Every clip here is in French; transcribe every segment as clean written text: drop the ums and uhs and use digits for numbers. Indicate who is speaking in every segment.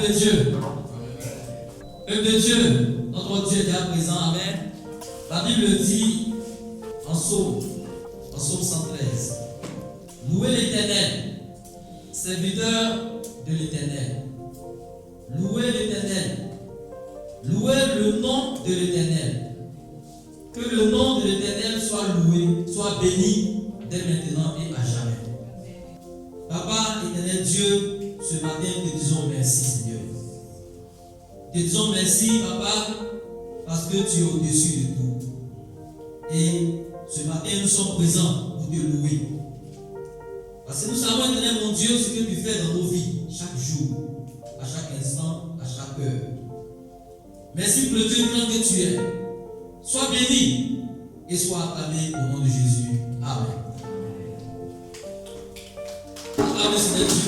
Speaker 1: de Dieu. Peuple de Dieu, notre Dieu est déjà présent. Amen. La Bible dit en Psaume 113, louez l'Éternel, serviteur de l'Éternel. Louez l'Éternel. Louez le nom de l'Éternel. Que le nom de l'Éternel soit loué, soit béni dès maintenant et à jamais. Papa, Éternel Dieu, ce matin, te disons merci, Seigneur. Te disons merci, Papa, parce que tu es au-dessus de tout. Et ce matin, nous sommes présents pour te louer. Parce que nous savons, Éternel mon Dieu, ce que tu fais dans nos vies, chaque jour, à chaque instant, à chaque heure. Merci pour le Dieu grand que tu es. Sois béni et sois acclamé au nom de Jésus. Amen. Acclamez Seigneur Dieu.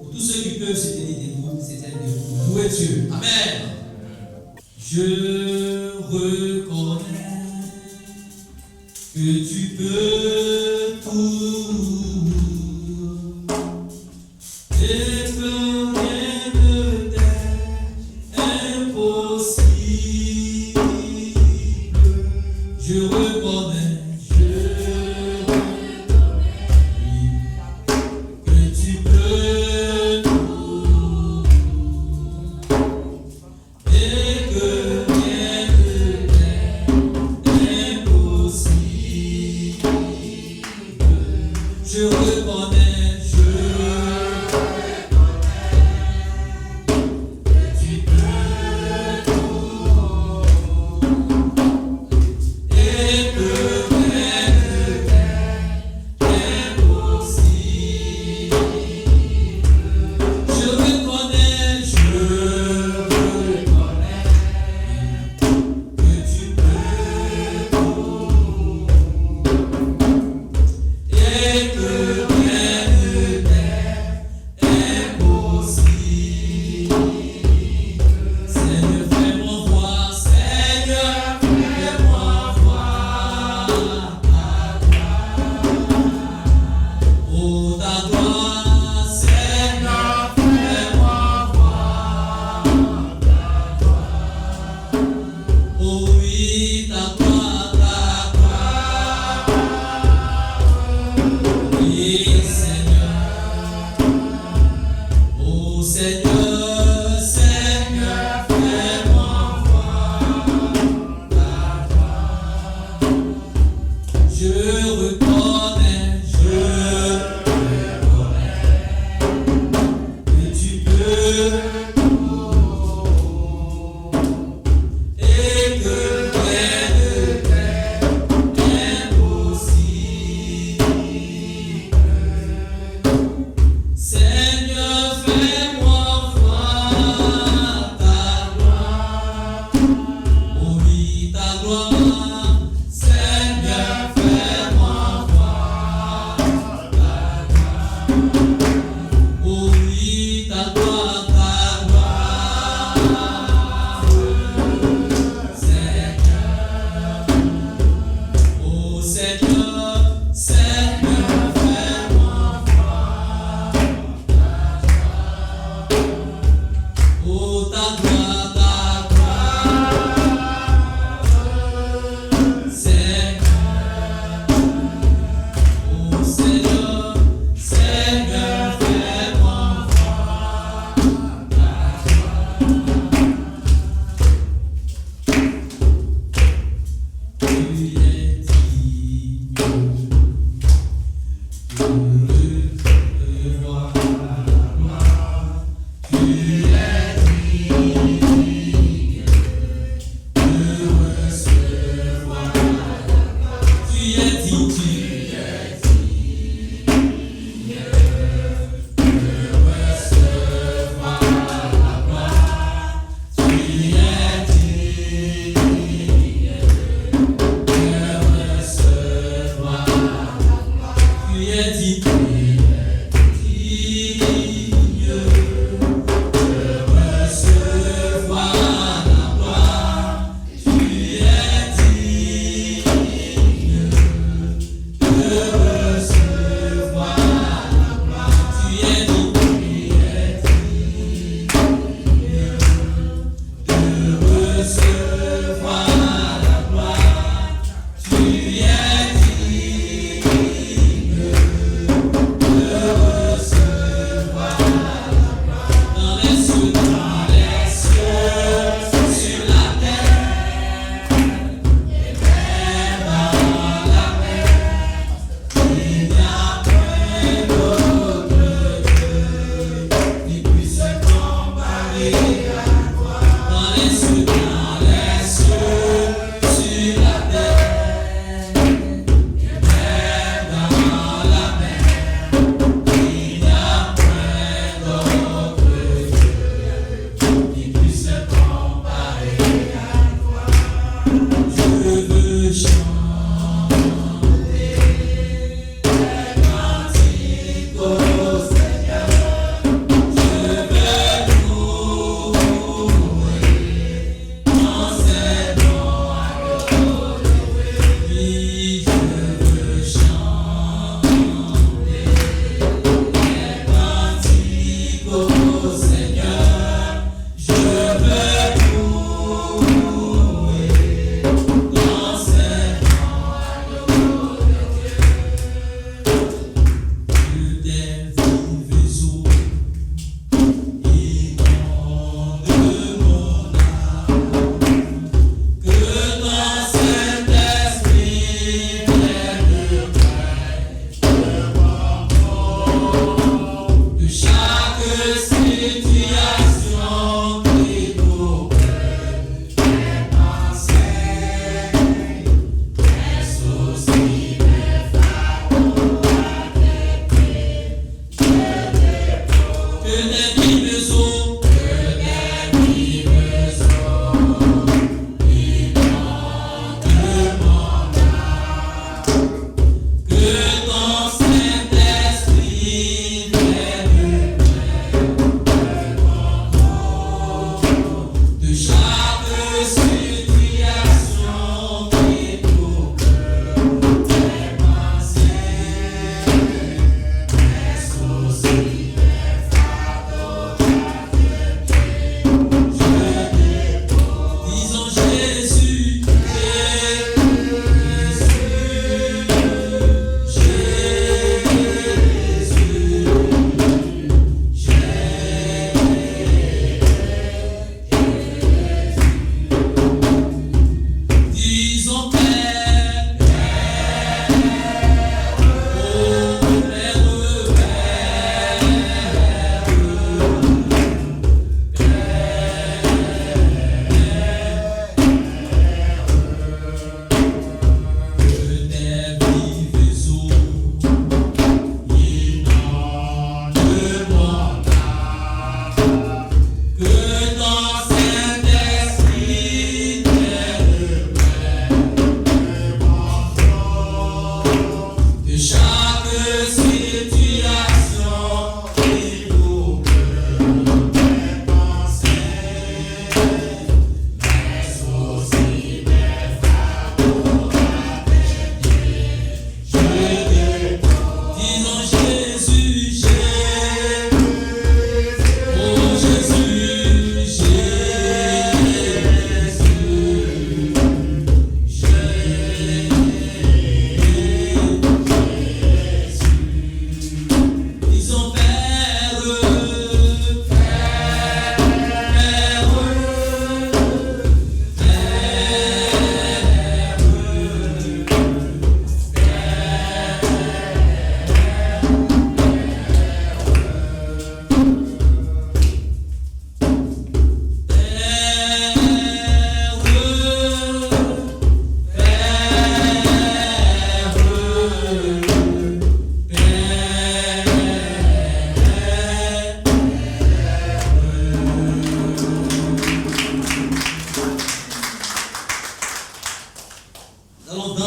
Speaker 1: Pour tous ceux qui peuvent se tenir debout, c'est un debout. Louez Dieu. Amen. Je reconnais que tu peux tout. Et que rien ne t'est impossible. Je reconnais que tu peux tout. Et que rien ne t'est impossible.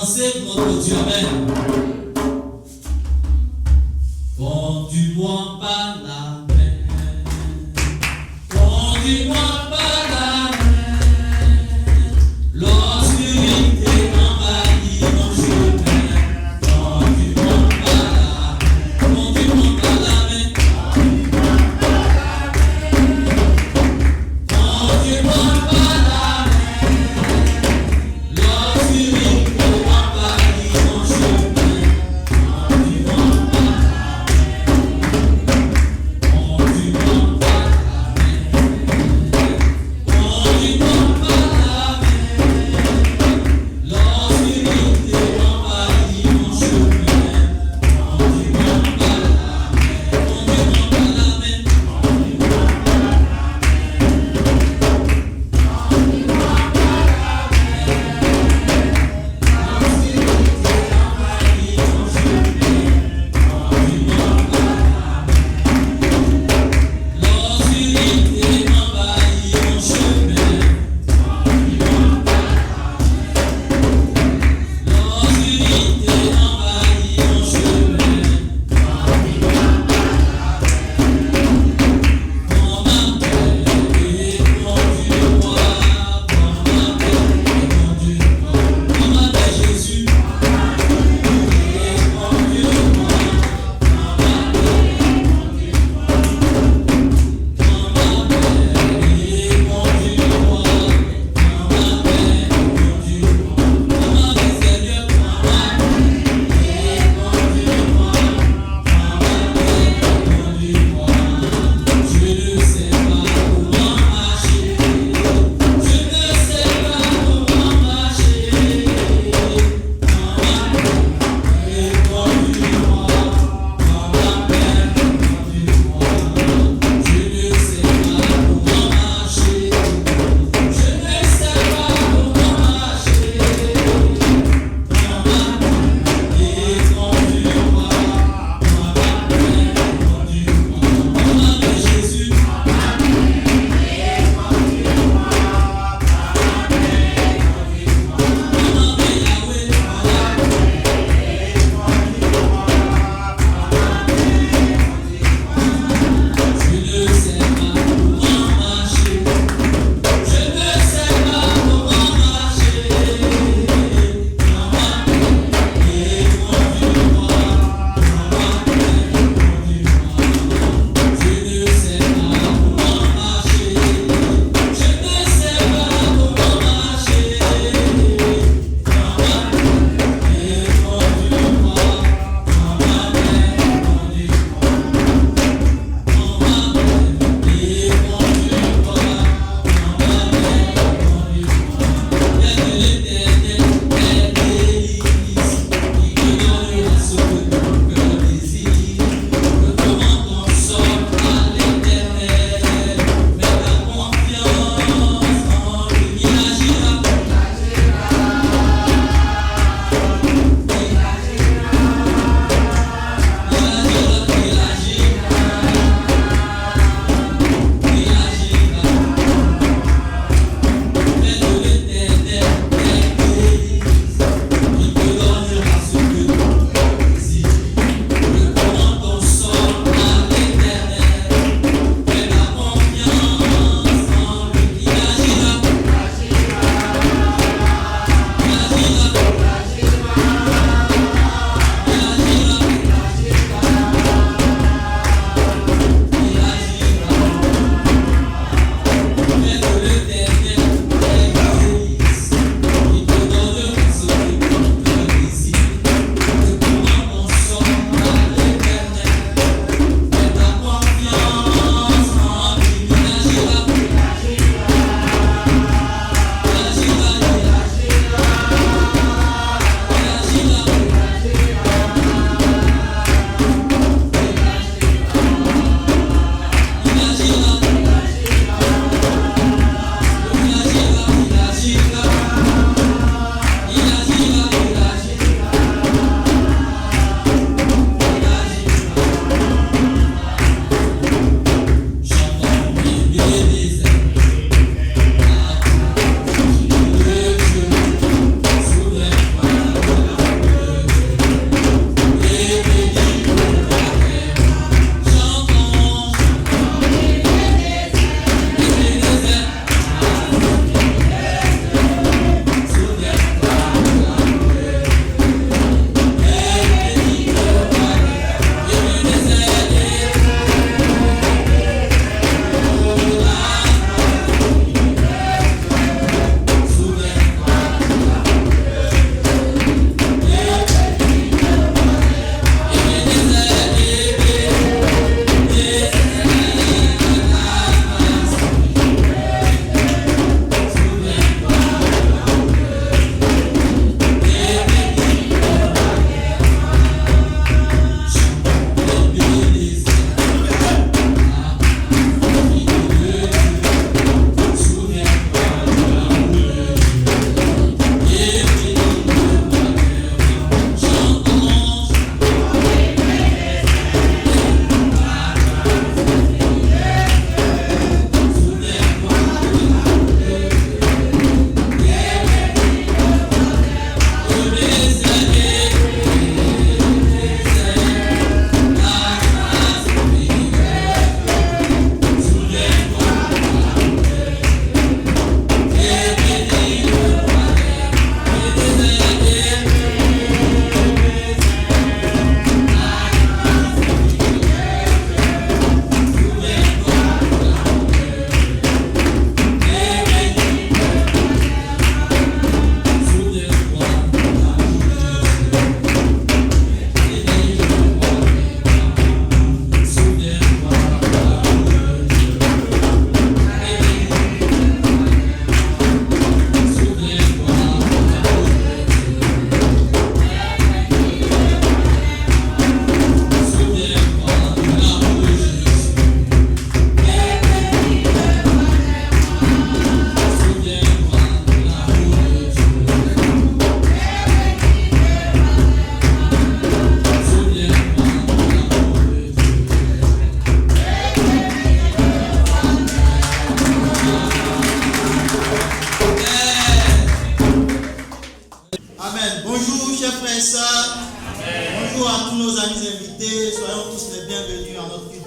Speaker 1: danser pour notre Dieu. Amen. Conduis-moi par la main. Conduis-moi par la main. L'obscurité envahit mon chemin. Conduis-moi par la main. Conduis-moi par la main. Conduis-moi par la main. L'obscurité envahit mon chemin. Conduis-moi par la main.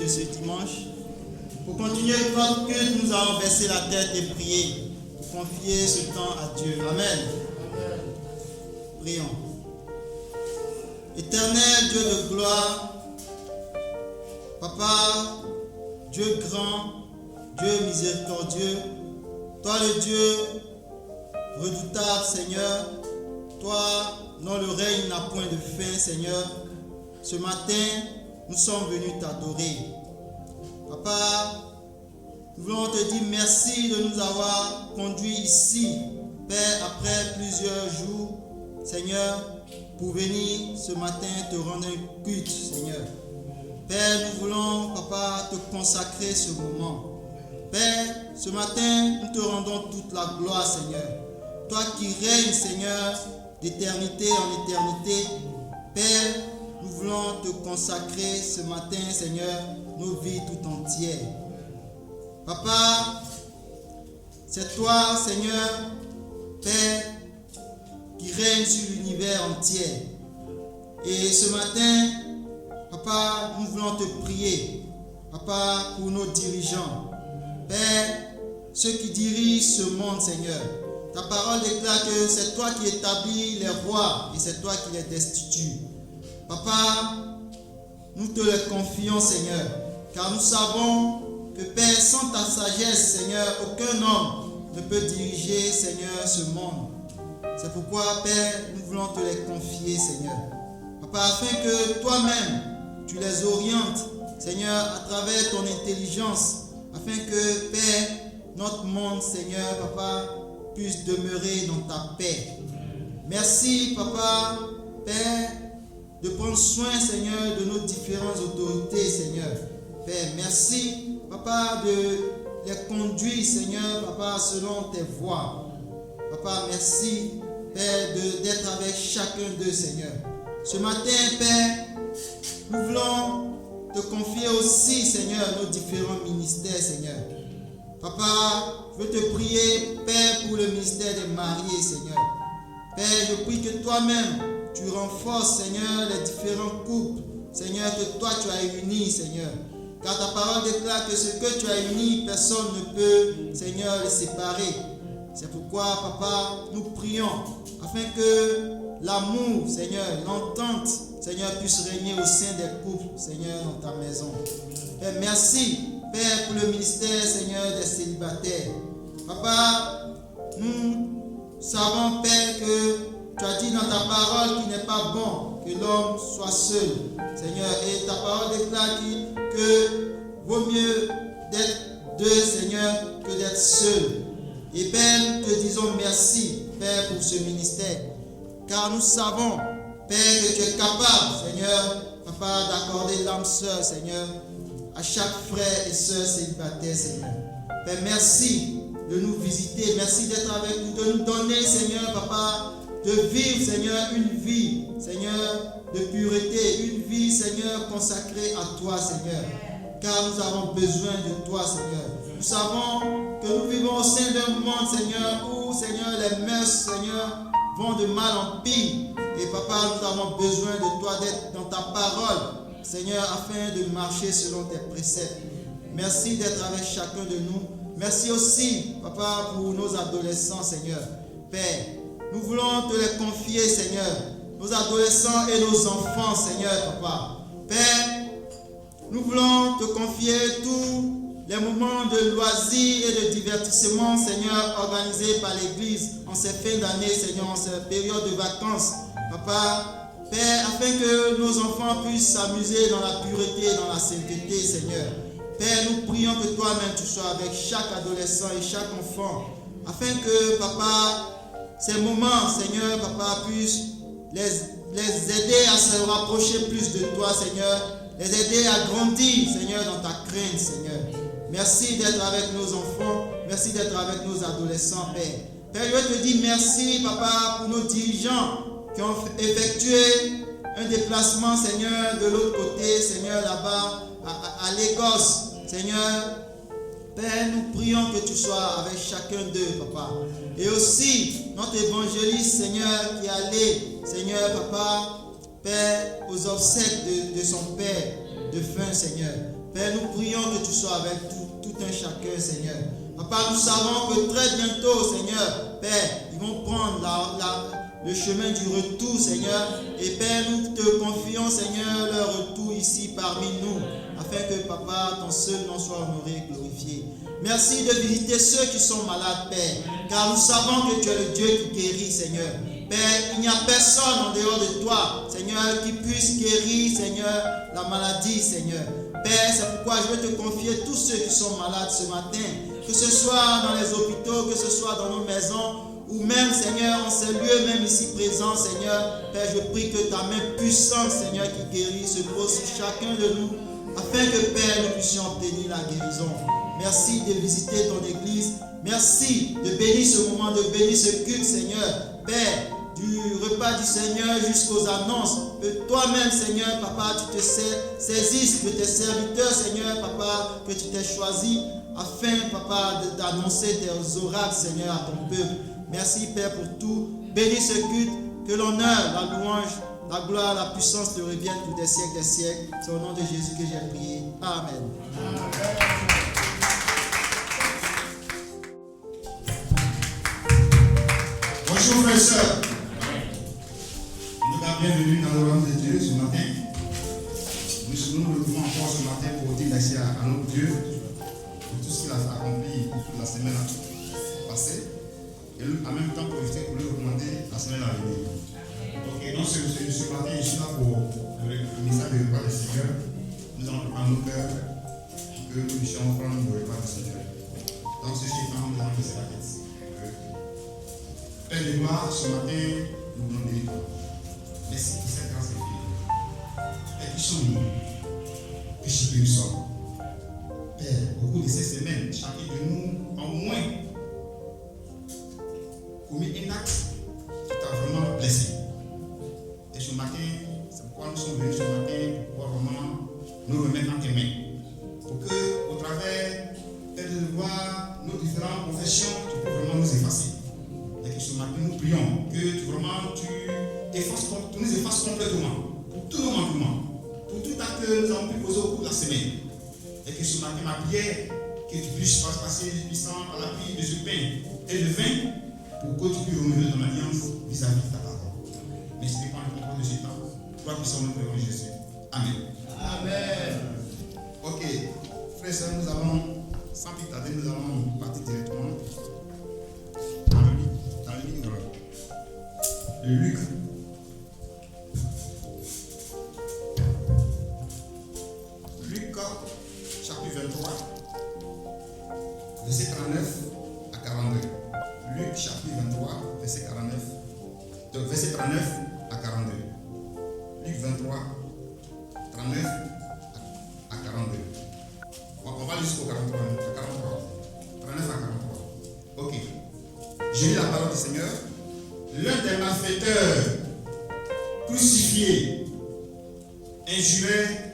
Speaker 2: de ce dimanche. Pour continuer notre culte, nous allons baisser la tête et prier. Pour confier ce temps à Dieu. Amen. Prions. Éternel Dieu de gloire, Papa, Dieu grand, Dieu miséricordieux, toi le Dieu redoutable, Seigneur, toi dont le règne n'a point de fin, Seigneur. Ce matin, nous sommes venus t'adorer. Papa, nous voulons te dire merci de nous avoir conduits ici, Père, après plusieurs jours, Seigneur, pour venir ce matin te rendre un culte, Seigneur. Père, nous voulons, Papa, te consacrer ce moment. Père, ce matin, nous te rendons toute la gloire, Seigneur. Toi qui règnes, Seigneur, d'éternité en éternité. Père, nous voulons te consacrer ce matin, Seigneur, nos vies tout entières. Papa, c'est toi, Seigneur, Père, qui règne sur l'univers entier. Et ce matin, Papa, nous voulons te prier, Papa, pour nos dirigeants. Père, ceux qui dirigent ce monde, Seigneur. Ta parole déclare que c'est toi qui établis les rois et c'est toi qui les destitues. Papa, nous te les confions, Seigneur, car nous savons que, Père, sans ta sagesse, Seigneur, aucun homme ne peut diriger, Seigneur, ce monde. C'est pourquoi, Père, nous voulons te les confier, Seigneur. Papa, afin que toi-même, tu les orientes, Seigneur, à travers ton intelligence, afin que, Père, notre monde, Seigneur, Papa, puisse demeurer dans ta paix. Merci, Papa, Père, de prendre soin, Seigneur, de nos différentes autorités, Seigneur. Père, merci, Papa, de les conduire, Seigneur, Papa, selon tes voies. Papa, merci, Père, d'être avec chacun d'eux, Seigneur. Ce matin, Père, nous voulons te confier aussi, Seigneur, nos différents ministères, Seigneur. Papa, je veux te prier, Père, pour le ministère des mariés, Seigneur. Père, je prie que toi-même, tu renforces, Seigneur, les différents couples, Seigneur, que toi tu as unis, Seigneur. Car ta parole déclare que ce que tu as uni, personne ne peut, Seigneur, les séparer. C'est pourquoi, Papa, nous prions afin que l'amour, Seigneur, l'entente, Seigneur, puisse régner au sein des couples, Seigneur, dans ta maison. Père, merci, Père, pour le ministère, Seigneur, des célibataires. Papa, nous savons, Père, que tu as dit dans ta parole qu'il n'est pas bon que l'homme soit seul, Seigneur. Et ta parole déclare que vaut mieux d'être deux, Seigneur, que d'être seul. Et Père, nous te disons merci, Père, pour ce ministère. Car nous savons, Père, que tu es capable, Seigneur, Papa, d'accorder l'âme sœur, Seigneur, à chaque frère et sœur célibataire, Seigneur. Père, merci de nous visiter. Merci d'être avec nous, de nous donner, Seigneur, Papa, de vivre, Seigneur, une vie, Seigneur, de pureté, une vie, Seigneur, consacrée à toi, Seigneur. Car nous avons besoin de toi, Seigneur. Nous savons que nous vivons au sein d'un monde, Seigneur, où, Seigneur, les mœurs, Seigneur, vont de mal en pire. Et Papa, nous avons besoin de toi, d'être dans ta parole, Seigneur, afin de marcher selon tes préceptes. Merci d'être avec chacun de nous. Merci aussi, Papa, pour nos adolescents, Seigneur. Père, nous voulons te les confier, Seigneur. Nos adolescents et nos enfants, Seigneur, Papa. Père, nous voulons te confier tous les moments de loisirs et de divertissement, Seigneur, organisés par l'Église en ces fins d'année, Seigneur, en ces périodes de vacances. Papa, Père, afin que nos enfants puissent s'amuser dans la pureté, dans la sainteté, Seigneur. Père, nous prions que toi-même tu sois avec chaque adolescent et chaque enfant, afin que, Papa, ces moments, Seigneur, Papa, puissent les aider à se rapprocher plus de toi, Seigneur, les aider à grandir, Seigneur, dans ta crainte, Seigneur. Merci d'être avec nos enfants, merci d'être avec nos adolescents, Père. Père, je te dis merci, Papa, pour nos dirigeants qui ont effectué un déplacement, Seigneur, de l'autre côté, Seigneur, là-bas, à Lagos, Seigneur. Père, nous prions que tu sois avec chacun d'eux, Papa. Et aussi, notre évangéliste, Seigneur, qui est allé, Seigneur, Papa, Père, aux obsèques de son Père, de fin, Seigneur. Père, nous prions que tu sois avec tout un chacun, Seigneur. Papa, nous savons que très bientôt, Seigneur, Père, ils vont prendre le chemin du retour, Seigneur. Et Père, nous te confions, Seigneur, leur retour ici parmi nous, afin que, Papa, ton seul nom soit honoré et glorifié. Merci de visiter ceux qui sont malades, Père, car nous savons que tu es le Dieu qui guérit, Seigneur. Père, il n'y a personne en dehors de toi, Seigneur, qui puisse guérir, Seigneur, la maladie, Seigneur. Père, c'est pourquoi je veux te confier tous ceux qui sont malades ce matin, que ce soit dans les hôpitaux, que ce soit dans nos maisons, ou même, Seigneur, en ces lieux, même ici présents, Seigneur. Père, je prie que ta main puissante, Seigneur, qui guérit, se pose sur chacun de nous, afin que, Père, nous puissions obtenir la guérison. Merci de visiter ton église. Merci de bénir ce moment, de bénir ce culte, Seigneur. Père, du repas du Seigneur jusqu'aux annonces, que toi-même, Seigneur, Papa, tu te saisisses de tes serviteurs, Seigneur, Papa, que tu t'es choisi, afin, Papa, d'annoncer tes oracles, Seigneur, à ton peuple. Merci, Père, pour tout. Bénis ce culte, que l'honneur, la louange, la gloire, la puissance te reviennent pour des siècles des siècles. C'est au nom de Jésus que j'ai prié. Amen.
Speaker 3: Bonjour frères et sœurs. Nous sommes bienvenus dans le royaume de Dieu ce matin. Nous nous retrouvons encore ce matin pour dire merci à notre Dieu pour tout ce qu'il a accompli toute la semaine passée. Et en même temps pour lui recommander la semaine à venir. Donc ce matin, je suis là pour le message du repas du Seigneur. Nous allons prendre nos cœurs que nous puissions prendre le repas du Seigneur. Donc ceci étant, nous allons laisser la tête. Père de gloire, ce matin, nous voulons dire merci pour cette grâce infinie. Père, qui sommes-nous? Que chacun nous sommes. Père, au cours de ces semaines, chacun de nous, au moins, commis un acte qui t'a vraiment blessé. Et ce matin, c'est pourquoi nous sommes venus ce matin, pour pouvoir vraiment nous remettre en tes mains. Pour que, au travers de voir nos différentes confessions, tu peux vraiment nous effacer. Et que ce matin, nous prions que tu nous effaces complètement pour tous nos manquements, pour tout acte que nous avons pu poser au cours de la semaine. Et que ce matin, ma prière, que tu puisses passer puissant par l'appui de ce pain et de vin, pour que tu puisses renouveler ton alliance vis-à-vis de ta parole. Mais ce n'est pas le contrôle de ce temps. Toi puissant notre Père Jésus. Amen.
Speaker 2: Amen.
Speaker 3: Ok, frères et sœurs, nous allons, sans plus tarder, nous allons partir directement dans le livre de Luc. Luc, chapitre 23, verset 39 à 42. Luc, chapitre 23, verset 39 à 42. Luc 23, 39 à 42. On va jusqu'au 43, 39 à 43. Ok. J'ai lu la parole du Seigneur. L'un des malfaiteurs crucifiés l'injurait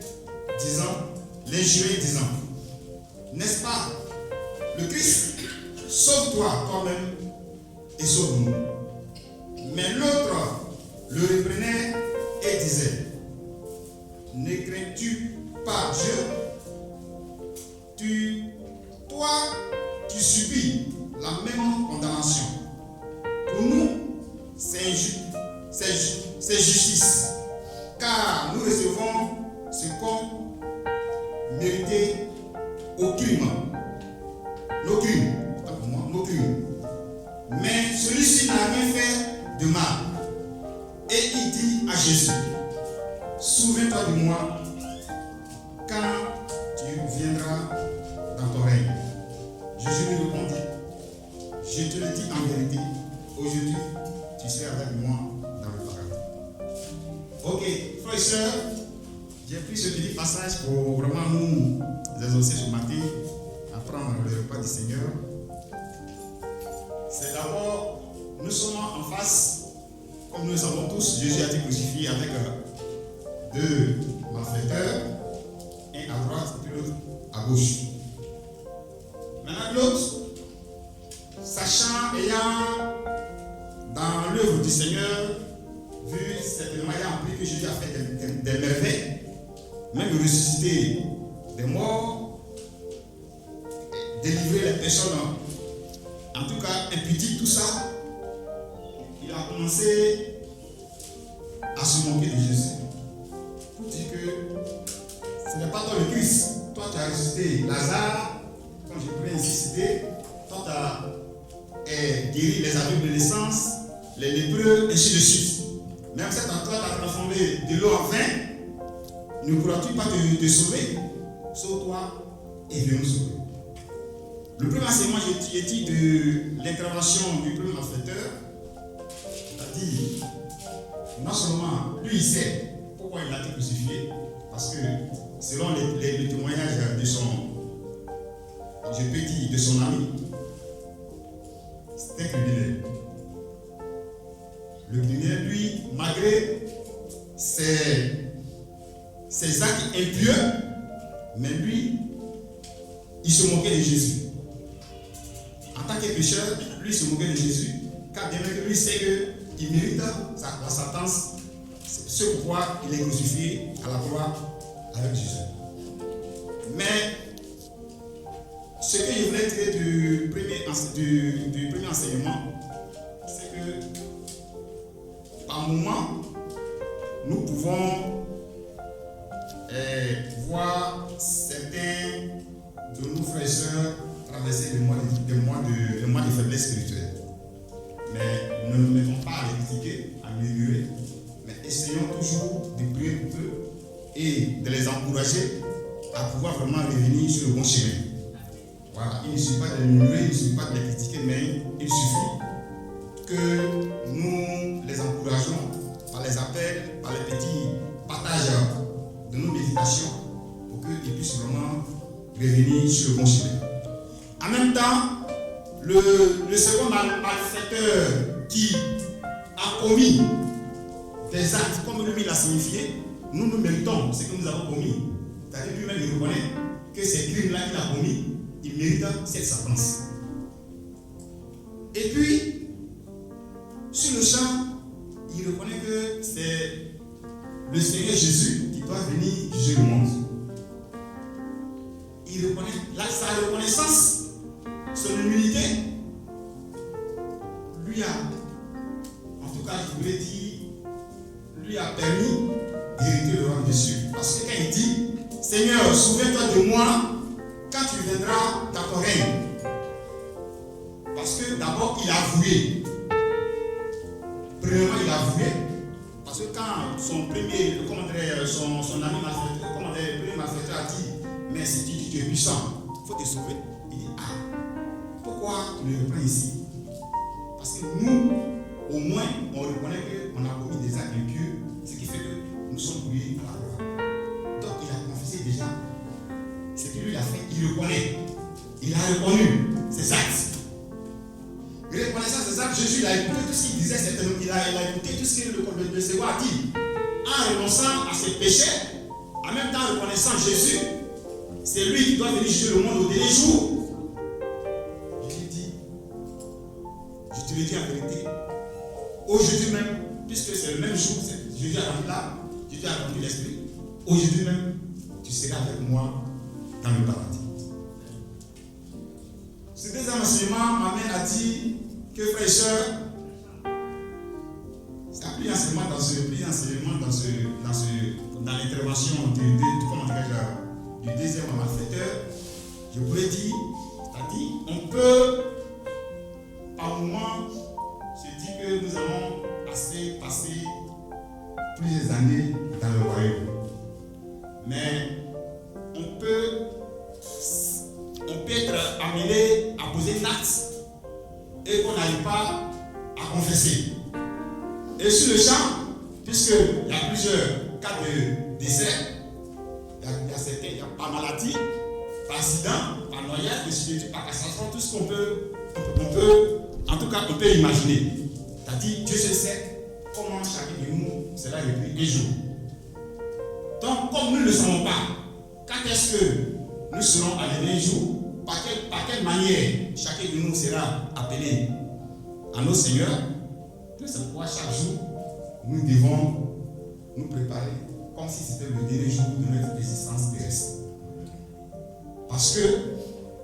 Speaker 3: disant, n'est-ce pas, le Christ, sauve-toi toi-même et sauve-nous. Mais l'autre le reprenait et disait, ne crains-tu pas Dieu? Toi, tu subis la même condamnation. Pour nous, c'est justice, car nous recevons ce qu'on méritait au crime. Nos crimes. Mais celui-ci n'a rien fait de mal. Et il dit à Jésus, souviens-toi de moi quand tu viendras dans ton règne. Jésus lui répondit, je te le dis en vérité, aujourd'hui tu seras avec moi dans le paradis. Ok, frères et sœurs, j'ai pris ce petit passage pour vraiment nous exaucer ce matin, à prendre le repas du Seigneur. C'est d'abord, nous sommes en face, comme nous le savons tous, Jésus a été crucifié avec deux malfaiteurs, un à droite et puis l'autre à gauche. Maintenant l'autre, sachant, ayant dans l'œuvre du Seigneur, vu certainement ayant appris que Jésus a fait des merveilles, même de ressusciter des morts, délivrer les personnes, en tout cas impudiques, tout ça, il a commencé à se moquer de Jésus. Pour dire que ce n'est pas toi le Christ. Toi tu as ressuscité Lazare, comme je pouvais ainsi citer, toi tu as guéri les aveugles de naissance, les lépreux, ainsi de suite. Même si toi tu as transformé de l'eau en vin, ne pourras-tu pas te sauver? Sauve-toi et viens nous sauver. Le premier enseignement, j'ai dit de l'intervention du premier malfaiteur, c'est-à-dire, non seulement lui il sait pourquoi il a été crucifié, parce que selon les témoignages de son, je peux dire, de son ami, c'était un criminel. Le criminel, lui, malgré ses actes impieux, mais lui, il se moquait de Jésus. En tant que pécheur, lui, il se moquait de Jésus, car bien que lui sait qu'il mérite la sentence. C'est ce pourquoi il est crucifié à la croix avec Jésus. Mais ce que je voulais tirer du premier enseignement, c'est que par moment, nous pouvons voir certains de nos frères et sœurs traverser des mois de faiblesse spirituelle. Mais ne nous mettons pas à les critiquer, à murmurer, mais essayons toujours de prier pour eux et de les encourager à pouvoir vraiment revenir sur le bon chemin. Voilà, il ne suffit pas de les murmurer, il ne suffit pas de les critiquer, mais il suffit que nous les encourageons par les appels, par les petits partages de nos méditations pour qu'ils puissent vraiment revenir sur le bon chemin. En même temps, le second malfaiteur qui a commis des actes comme lui l'a signifié, nous méritons ce que nous avons commis. C'est-à-dire lui-même il reconnaît que ces crimes-là qu'il a commis, il mérite cette sentence. Et puis, sur le champ, il reconnaît que c'est le Seigneur Jésus qui doit venir juger le monde. Il reconnaît sa reconnaissance, son humilité, lui a, en tout cas, je voulais dire, lui a permis d'hériter le royaume des cieux. Parce que quand il dit, Seigneur, souviens-toi de moi quand tu viendras dans ton règne. Parce que d'abord, il a avoué. Premièrement, il a avoué. Parce que quand son ami malfaiteur a dit, mais si tu dis que tu es puissant, il faut te sauver. Il dit, pourquoi tu me reprends ici? Parce que nous, au moins, on reconnaît qu'on a commis des actes impieux, ce qui fait que nous sommes brûlés à la croix. Donc il a confessé déjà ce que lui a fait, il reconnaît. Il a reconnu ses actes. Reconnaissant ses actes, Jésus a écouté tout ce qu'il disait, il a écouté tout ce que le Seigneur a dit. En renonçant à ses péchés, en même temps reconnaissant Jésus, c'est lui qui doit venir juger le monde au dernier jour. Je te le dis en vérité, aujourd'hui même, puisque c'est le même jour, Jésus a rendu là, Jésus a rendu l'esprit, aujourd'hui même, tu seras avec moi dans le paradis. Ce deuxième enseignement, ma mère a dit que frères et sœurs, c'est un petit enseignement dans l'intervention du deuxième malfaiteur. Je pourrais dire, c'est-à-dire, on peut par moment se dire que nous avons passé plusieurs années dans le royaume. Mais on peut être amené à poser un acte et qu'on n'arrive pas à confesser. Et sur le champ, puisqu'il y a plusieurs cas de décès, il y a par maladie, par accident, par noyade, par cassation, tout ce qu'on peut, en tout cas, on peut imaginer. C'est-à-dire, Dieu se sait comment chacun de nous sera repris un jour. Donc, comme nous ne le savons pas, quand est-ce que nous serons arrivés un jour, par quelle manière chacun de nous sera appelé à nos seigneurs, c'est pourquoi chaque jour, nous devons nous préparer comme si c'était le dernier jour de notre existence terrestre. Parce que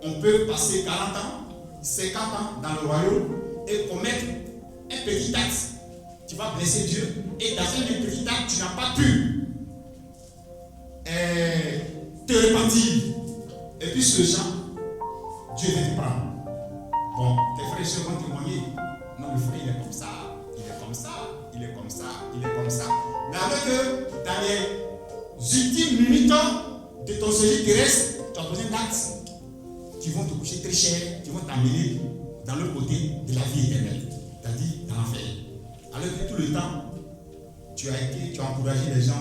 Speaker 3: on peut passer 40 ans, 50 ans dans le royaume et commettre un petit acte. Tu vas blesser Dieu et dans un petit acte, tu n'as pas pu te repentir. Et puis ce genre, Dieu va te prendre. Bon, tes frères et sœurs vont témoigner. Non, le frère, il est comme ça, il est comme ça, il est comme ça, il est comme ça. Mais avec dans les ultimes minutes de ton séjour terrestre, tu as besoin d'actes qui vont te coucher très cher, qui vont t'amener dans le côté de la vie éternelle, c'est-à-dire dans l'enfer. Alors que tout le temps, tu as encouragé les gens,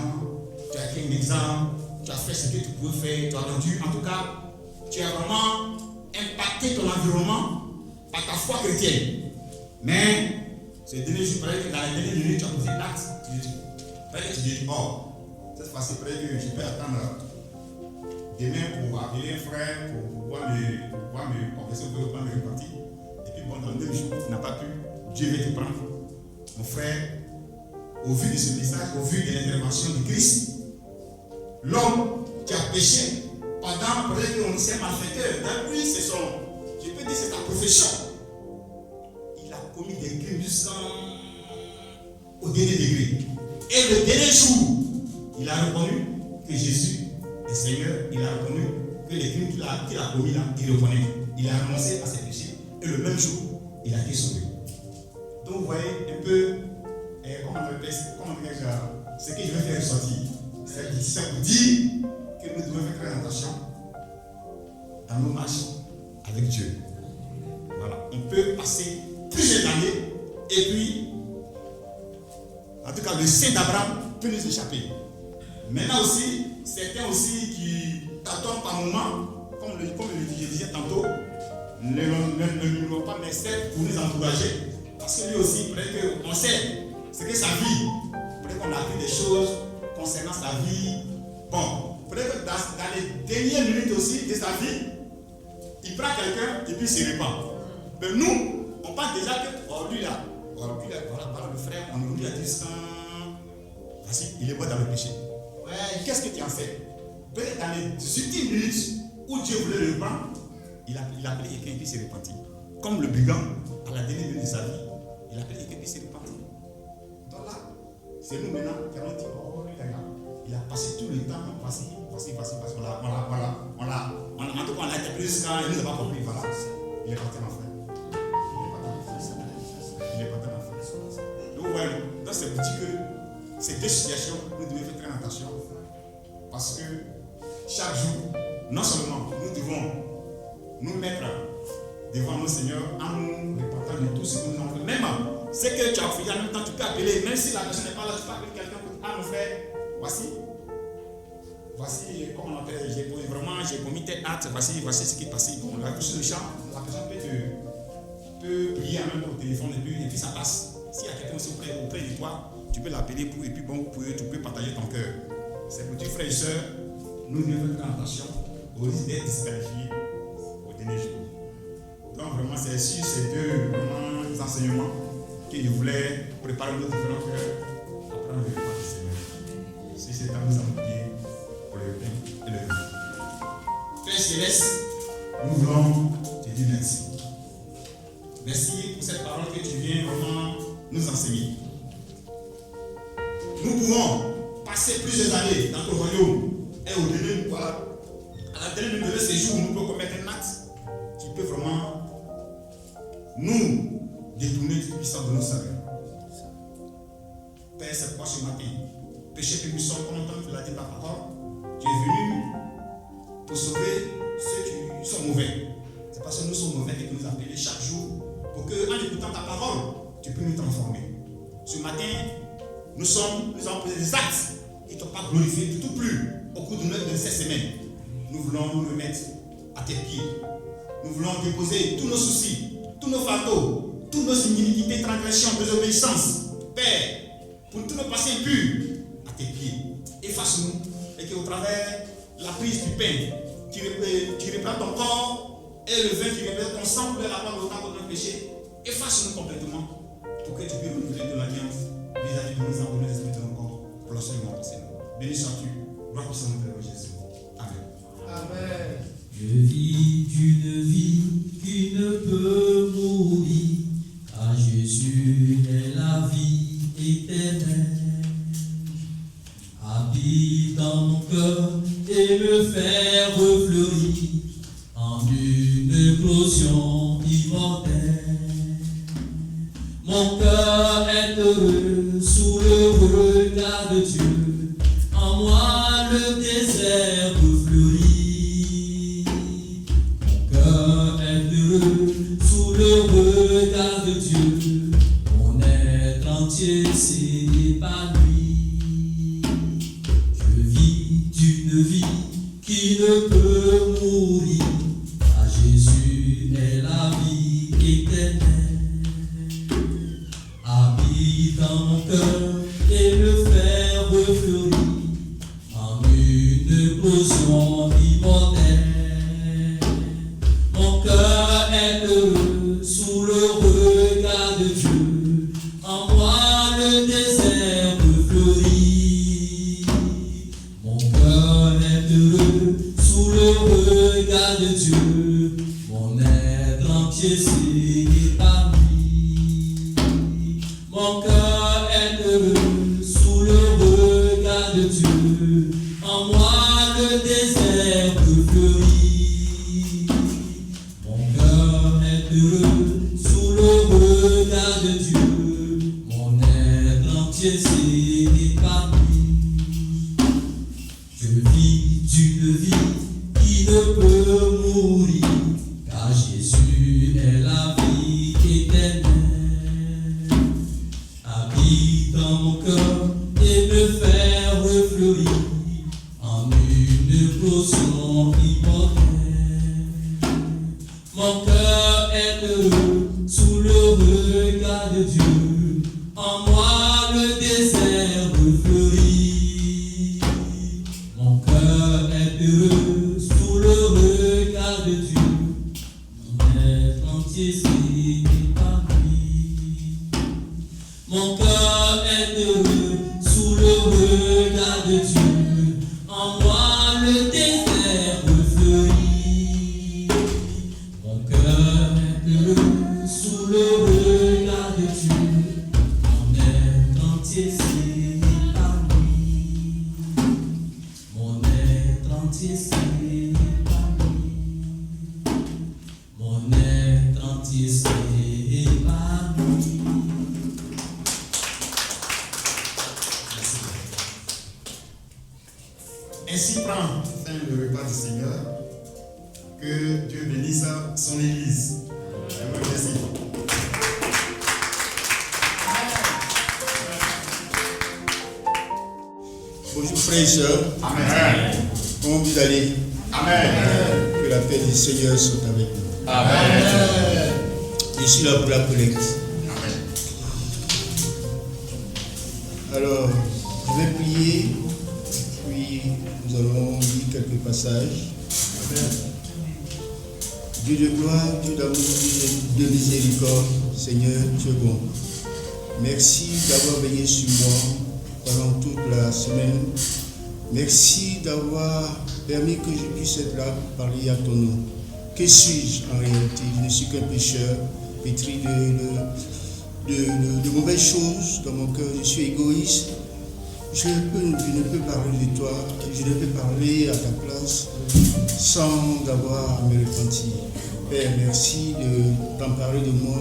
Speaker 3: tu as créé un exemple, tu as fait ce que tu pouvais faire, tu as rendu, en tout cas, tu as vraiment impacté ton environnement par ta foi chrétienne. Mais ce dernier jour, peut-être que dans les dernières minutes, tu as posé l'acte, tu dis, oh, cette fois-ci, peut-être que je peux attendre demain pour appeler un frère, pour pouvoir me confesser, pour pouvoir me repartir. Et puis bon, dans le même jour, tu n'as pas pu, Dieu va te prendre. Mon frère, au vu de ce message, au vu de l'intervention de Christ, l'homme qui a péché pendant peut-être qu'on s'est malfaiteur, dans lui, c'est son, je peux dire, c'est ta profession. Il a commis des crimes au dernier degré. Et le dernier jour, il a reconnu que Jésus est Seigneur, il a reconnu que les crimes qu'il a commis là, il reconnaît. Il a renoncé à ses péchés. Et le même jour, il a été sauvé. Donc vous voyez un peu, comment ce que je vais faire ressortir. Ça vous dit que nous devons faire très attention dans nos marches avec Dieu. Voilà. On peut passer plusieurs années et puis, en tout cas, le sein d'Abraham peut nous échapper. Maintenant aussi, certains aussi qui t'attendent par moment, comme je disais tantôt, ne vont pas, mais c'est pour nous encourager. Parce que lui aussi, peut-être qu'on sait ce que sa vie, peut-être qu'on a appris des choses concernant sa vie. Bon, peut-être que dans les dernières minutes aussi de sa vie, il prend quelqu'un et puis il se répand. Mais nous, on pense déjà que, lui là, voilà le frère, on lui a dit ça. Voici, il est mort dans le péché. Ouais, qu'est-ce que tu en sais? Peut-être dans les ultimes minutes où Dieu voulait le prendre, il a appelé quelqu'un et puis il s'est repenti. Comme le brigand, à la dernière minute de sa vie, il a appelé quelqu'un et puis il s'est repenti. Donc là, c'est nous maintenant qui avons dit, oh, lui là, il a passé tout le temps, voici, en tout cas, on l'a interprété jusqu'à, il ne nous a pas compris, voilà. Il est parti en enfer. Donc, ouais, dans ce petit que ces deux situations, nous devons faire très attention. Parce que chaque jour, non seulement nous devons nous mettre devant nos seigneurs en nous repentant de tout ce que nous avons fait. Même ce que tu as fait en même temps, tu peux appeler, même si la personne n'est pas là, tu peux appeler quelqu'un pour dire, ah mon frère, voici, comment on appelle, j'ai commis tel acte, voici ce qui est passé. On l'a vu sur le champ, la personne peut prier en même temps au téléphone et puis ça passe. S'il y a quelqu'un aussi auprès de toi, tu peux l'appeler et puis bon, tu peux partager ton cœur. C'est pour tes frères et sœurs, nous devons faire attention au risque d'être disqualifiés au dernier jour. Donc vraiment, c'est sur ces deux enseignements que je voulais préparer nos différents cœurs à prendre le repas du Seigneur. Si c'est temps, nous allons prier pour le pain et le vin. Père Céleste, nous voulons te dire merci. Merci pour cette parole que tu viens vraiment nous enseigner. Nous pouvons passer plusieurs années dans ton royaume et au début, voilà, à la dernière minute de séjour, nous pouvons commettre un acte qui peut vraiment nous détourner du puissant de nos saluts. Père, c'est pourquoi ce matin, péché que nous sommes, comme on l'a dit par parole, tu es venu pour sauver ceux qui sont mauvais. C'est parce que nous sommes mauvais que nous appelons chaque jour pour qu'en écoutant ta parole, tu peux nous transformer. Ce matin, nous avons posé des actes qui ne t'ont pas glorifié du tout plus au cours de cette semaine. Nous voulons nous remettre à tes pieds. Nous voulons déposer tous nos soucis, tous nos fardeaux, toutes nos iniquités, transgressions, désobéissances. Père, pour tous nos passés impurs, à tes pieds. Efface-nous et qu'au travers de la prise du pain, tu reprends ton corps et le vin qui représente ton sang pour la part de autant de nos péchés. Efface-nous complètement pour que tu puisses renouveler de l'alliance vis-à-vis de nos âmes, de nos esprits, de nos corps, pour le seul nom de Seigneur. Béni sois-tu, gloire puissante de Jésus. Amen.
Speaker 2: Amen.
Speaker 1: Je vis d'une vie qui ne peut mourir, car Jésus est la vie éternelle. Habite dans mon cœur et me fait refleurir en une éclosion immortelle. Mon cœur est heureux sous le regard de Dieu, en moi le désert refleurit. Mon cœur est heureux sous le regard de Dieu, mon être entier s'épanouit. Je vis d'une vie qui ne peut mourir, car Jésus est la vie éternelle. Habite dans mon cœur et me fait refleurir en une éclosion immortelle. Mon cœur est heureux sous le regard de Dieu, en moi le désert refleurit. Mon cœur est heureux sous le regard de Dieu, mon être entier s'épanouit. Mon cœur est heureux sous le regard de Dieu, en moi le désert refleurit. Mon cœur est heureux sous le regard de Dieu, mon être entier s'épanouit. Je vis d'une vie qui ne peut mourir, car Jésus est la vie éternelle. Habite dans mon cœur et me fait refleurir en une éclosion immortelle. Mon cœur est heureux sous le regard de Dieu, en moi le désert refleurit. Mon cœur est heureux sous le regard de Dieu, mon être entier s'épanouit. Mon cœur est heureux sous le regard de Dieu, en moi le désert refleurit. Mon cœur est heureux sous le regard de Dieu, mon être entier s'épanouit. Mon être entier s'épanouit. Mon être entier s'épanouit.
Speaker 3: Ainsi prend fin le repas du Seigneur. Que Dieu bénisse son Église. Je vous remercie.
Speaker 2: Bonjour frères et sœurs.
Speaker 3: Amen.
Speaker 2: Comment vous allez?
Speaker 3: Amen.
Speaker 2: Que la paix du Seigneur soit avec nous.
Speaker 3: Amen.
Speaker 2: Je suis là pour la collecte.
Speaker 3: Amen.
Speaker 2: Alors, je vais prier, puis nous allons lire quelques passages. Dieu de gloire, Dieu d'amour, Dieu de miséricorde, Seigneur, tu es bon. Merci d'avoir veillé sur moi pendant toute la semaine. Merci d'avoir permis que je puisse être là pour parler à ton nom. Que suis-je en réalité? Je ne suis qu'un pécheur, pétri de mauvaises choses dans mon cœur. Je suis égoïste. Je ne peux parler de toi, je ne peux parler à ta place sans avoir à me repentir. Père, merci de t'emparer de moi,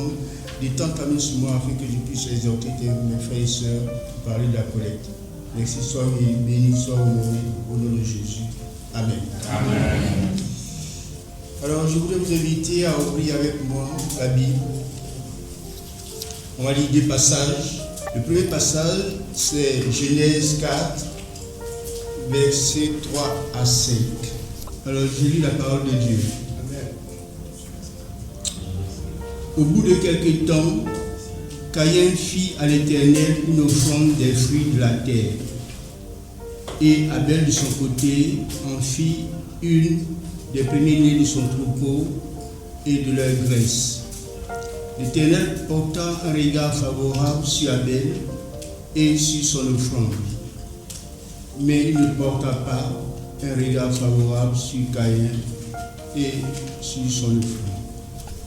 Speaker 2: de tant t'amener sur moi afin que je puisse exhorter mes frères et sœurs pour parler de la collecte. Merci, sois béni, sois honoré au nom de Jésus. Amen.
Speaker 3: Amen.
Speaker 2: Alors, je voudrais vous inviter à ouvrir avec moi la Bible. On va lire deux passages. Le premier passage, c'est Genèse 4, versets 3 à 5. Alors, je lis la parole de Dieu. Au bout de quelque temps, Caïn fit à l'Éternel une offrande des fruits de la terre. Et Abel, de son côté, en fit une des premiers-nés de son troupeau et de leur graisse. L'Éternel porta un regard favorable sur Abel et sur son offrande, mais il ne porta pas un regard favorable sur Caïn
Speaker 4: et sur son offrande.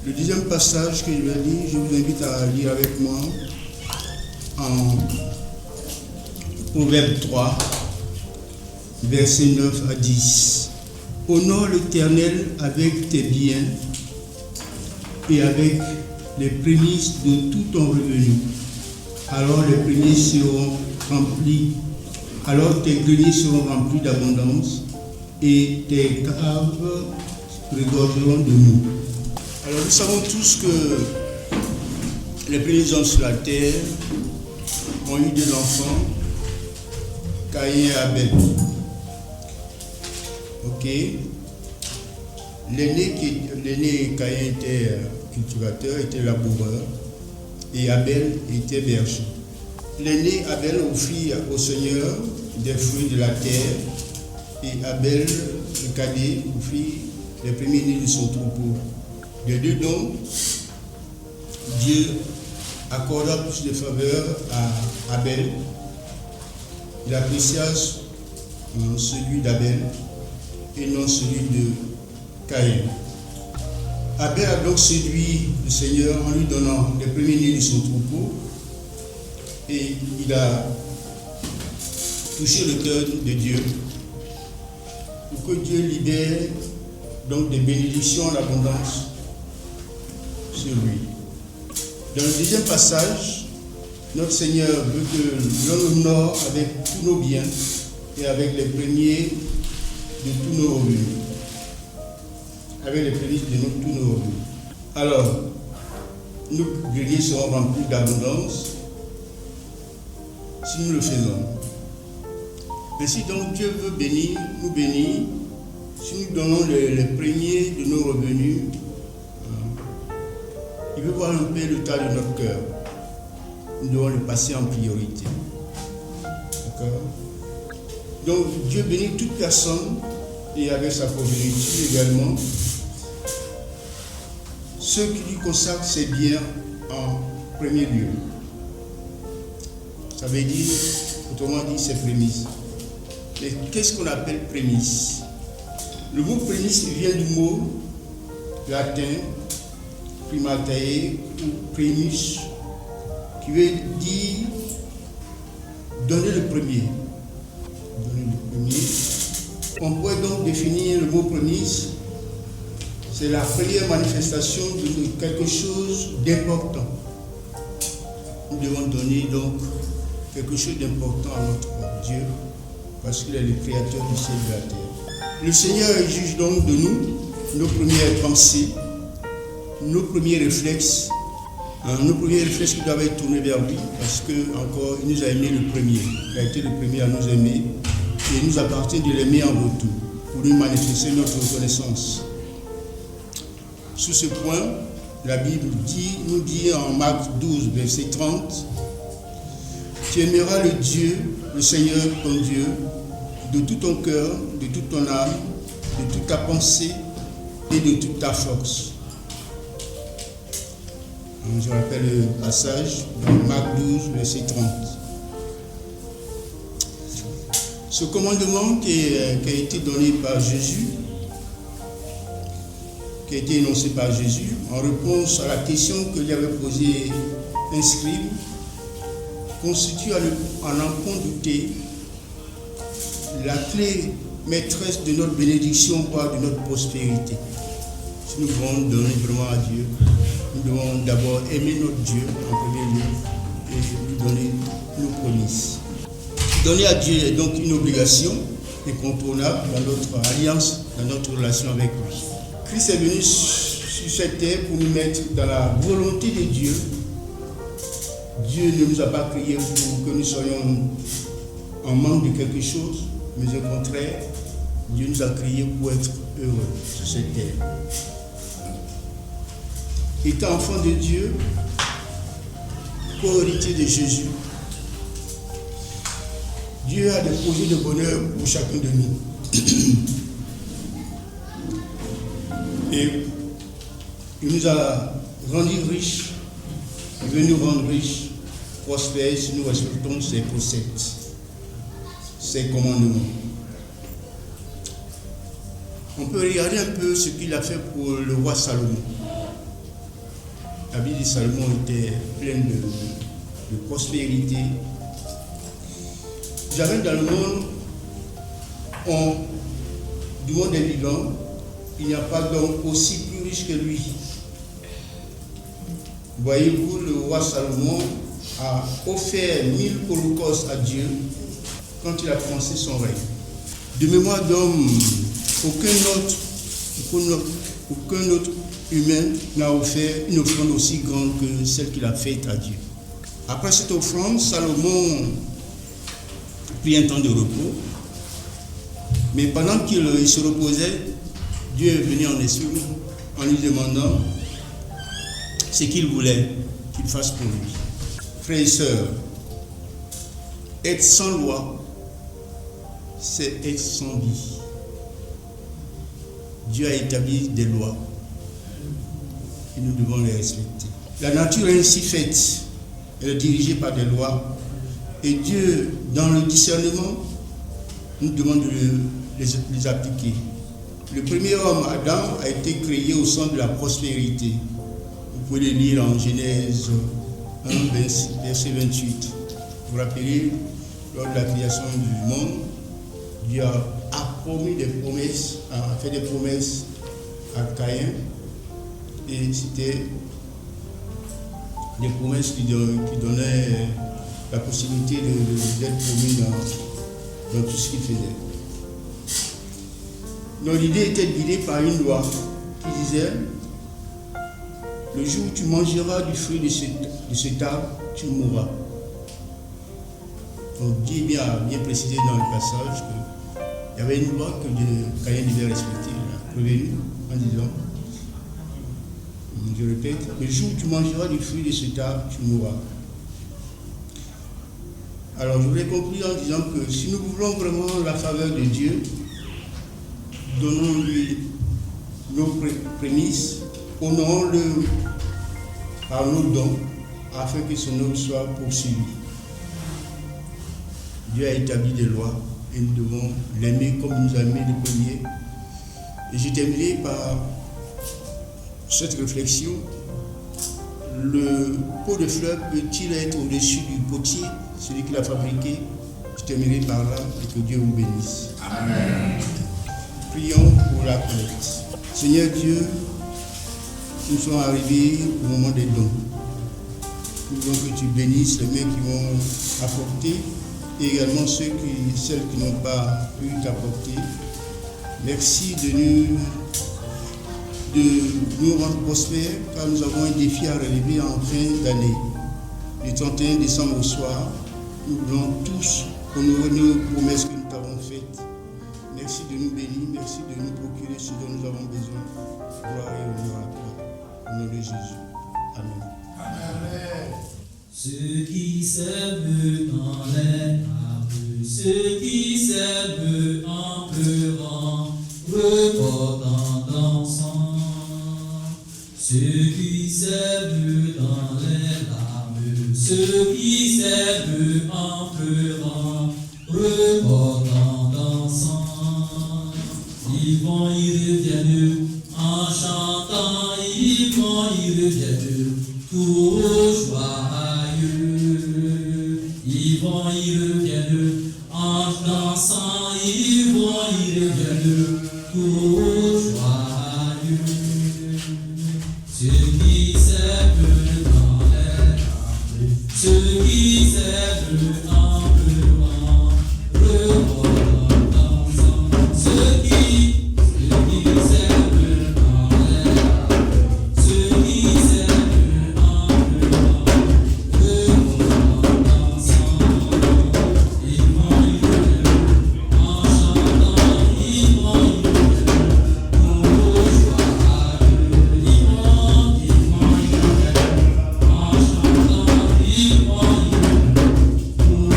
Speaker 4: Le deuxième passage que je vais lire, je vous invite à lire avec moi en Proverbe 3, versets 9 à 10. Honore l'Éternel avec tes biens et avec les prémices de tout ton revenu. Alors les prémices seront remplies, alors tes greniers seront remplis d'abondance et tes caves regorgeront de nous. Alors nous savons tous que les premiers hommes sur la terre ont eu deux enfants, Caïn et Abel. Ok. L'aîné Caïn était cultivateur, était laboureur, et Abel était berger. L'aîné Abel offrit au Seigneur des fruits de la terre, et Abel, le cadet, offrit les premiers-nés de son troupeau. Les deux dons, Dieu accorda plus de faveur à Abel. Il apprécia celui d'Abel et non celui de Caïn. Abel a donc séduit le Seigneur en lui donnant les premiers-nés de son troupeau et il a touché le cœur de Dieu pour que Dieu libère donc des bénédictions en abondance sur lui. Dans le deuxième passage, notre Seigneur veut que l'on honore avec tous nos biens et avec les premiers de tous nos revenus. Avec les prémices de tous nos revenus. Alors, nos greniers seront remplis d'abondance si nous le faisons. Ainsi donc, Dieu veut nous bénir, si nous donnons les premiers de nos revenus. Il veut voir un peu l'état de notre cœur. Nous devons le passer en priorité. D'accord? Donc, Dieu bénit toute personne et avec sa providenture également, ceux qui lui consacrent ses biens en premier lieu. Ça veut dire, autrement dit, ses prémices. Mais qu'est-ce qu'on appelle prémices? Le mot prémice vient du mot latin primatae ou primus, qui veut dire donner le premier. Donner le premier. On pourrait donc définir le mot prémisse, c'est la première manifestation de quelque chose d'important. Nous devons donner donc quelque chose d'important à notre Dieu, parce qu'il est le créateur du ciel et de la terre. Le Seigneur juge donc de nous nos premières pensées, nos premiers réflexes, qui doivent être tournés vers lui, parce que encore il nous a aimé le premier. Il a été le premier à nous aimer, et il nous appartient de l'aimer en retour, pour lui manifester notre reconnaissance. Sur ce point, la Bible nous dit en Marc 12, verset 30, « Tu aimeras le Seigneur ton Dieu, de tout ton cœur, de toute ton âme, de toute ta pensée et de toute ta force. » Je rappelle le passage dans Marc 12, verset 30. Ce commandement qui a été donné par Jésus, qui a été énoncé par Jésus, en réponse à la question que lui avait posée un scribe, constitue à n'en point douter la clé maîtresse de notre bénédiction, voire de notre prospérité. Si nous voulons donner vraiment à Dieu, nous devons d'abord aimer notre Dieu en premier lieu et lui donner nos prémices. Donner à Dieu est donc une obligation incontournable dans notre alliance, dans notre relation avec lui. Christ est venu sur cette terre pour nous mettre dans la volonté de Dieu. Dieu ne nous a pas créés pour que nous soyons en manque de quelque chose, mais au contraire, Dieu nous a créés pour être heureux sur cette terre. Étant enfant de Dieu, co-héritier de Jésus, Dieu a des projets de bonheur pour chacun de nous. Et il nous a rendus riches, il veut nous rendre riches, prospères si nous respectons ses préceptes, ses commandements. On peut regarder un peu ce qu'il a fait pour le roi Salomon. La vie de Salomon était pleine de prospérité. Jamais dans le monde, du monde des vivants, il n'y a pas d'homme aussi plus riche que lui. Voyez-vous, le roi Salomon a offert 1000 holocaustes à Dieu quand il a commencé son règne. De mémoire d'homme, aucun autre humain n'a offert une offrande aussi grande que celle qu'il a faite à Dieu. Après cette offrande, Salomon prit un temps de repos. Mais pendant qu'il se reposait, Dieu est venu en esprit en lui demandant ce qu'il voulait qu'il fasse pour lui. Frères et sœurs, être sans loi, c'est être sans vie. Dieu a établi des lois et nous devons les respecter. La nature est ainsi faite, elle est dirigée par des lois et Dieu, dans le discernement, nous demande de les appliquer. Le premier homme, Adam, a été créé au centre de la prospérité. Vous pouvez le lire en Genèse 1, verset 28. Vous vous rappelez, lors de la création du monde, Dieu a promis des promesses, a fait des promesses à Caïn, et c'était des promesses qui donnaient la possibilité d'être promis dans tout ce qu'il faisait. Donc l'idée était guidée par une loi qui disait: le jour où tu mangeras du fruit de cet arbre, tu mourras. Donc Dieu a bien précisé dans le passage qu'il y avait une loi que Caïn devait respecter. Il a prévenu en disant, je répète, le jour où tu mangeras du fruit de cet arbre, tu mourras. Alors je voulais conclure en disant que si nous voulons vraiment la faveur de Dieu, donnons-lui nos prémices, honorons-le par nos dons, afin que son œuvre soit poursuivie. Dieu a établi des lois et nous devons l'aimer comme nous a aimé le premier. Et je terminerai par cette réflexion. Le pot de fleurs peut-il être au-dessus du potier, celui qui l'a fabriqué? Je terminerai par là et que Dieu vous bénisse. Amen. Prions pour la collecte. Seigneur Dieu, nous sommes arrivés au moment des dons. Nous voulons que tu bénisses les mains qui vont apporter et également celles qui n'ont pas pu t'apporter. Merci de nous rendre prospères, car nous avons un défi à relever en fin d'année. Le 31 décembre au soir, nous voulons tous honorer nos promesses que nous t'avons faites. Merci de nous bénir, merci de nous procurer ce dont nous avons besoin. Gloire et honneur à toi. Au nom de Jésus. Amen. Amen.
Speaker 1: Ceux qui sèment dans les arbres, ceux qui sèment en pleurant, reportent en dansant. Ceux qui sèment dans les larmes, ceux qui sèment en pleurant, reportent en dansant. Ils vont, ils reviennent en chantant, ils vont, ils reviennent tout joyeux. Ils vont, ils reviennent en dansant, ils vont, ils reviennent tout joyeux. Ceux qui sèment dans les arbres, ceux qui sèment en pleurant, revoltent en dansant. Ceux qui sèment dans les arbres, ceux qui sèment en pleurant, revoltent en dansant. Ils vont, ils reviennent en chantant, ils vont, ils reviennent tout joyeux. Ils vont, ils reviennent en chantant, ils vont, ils reviennent tout joyeux.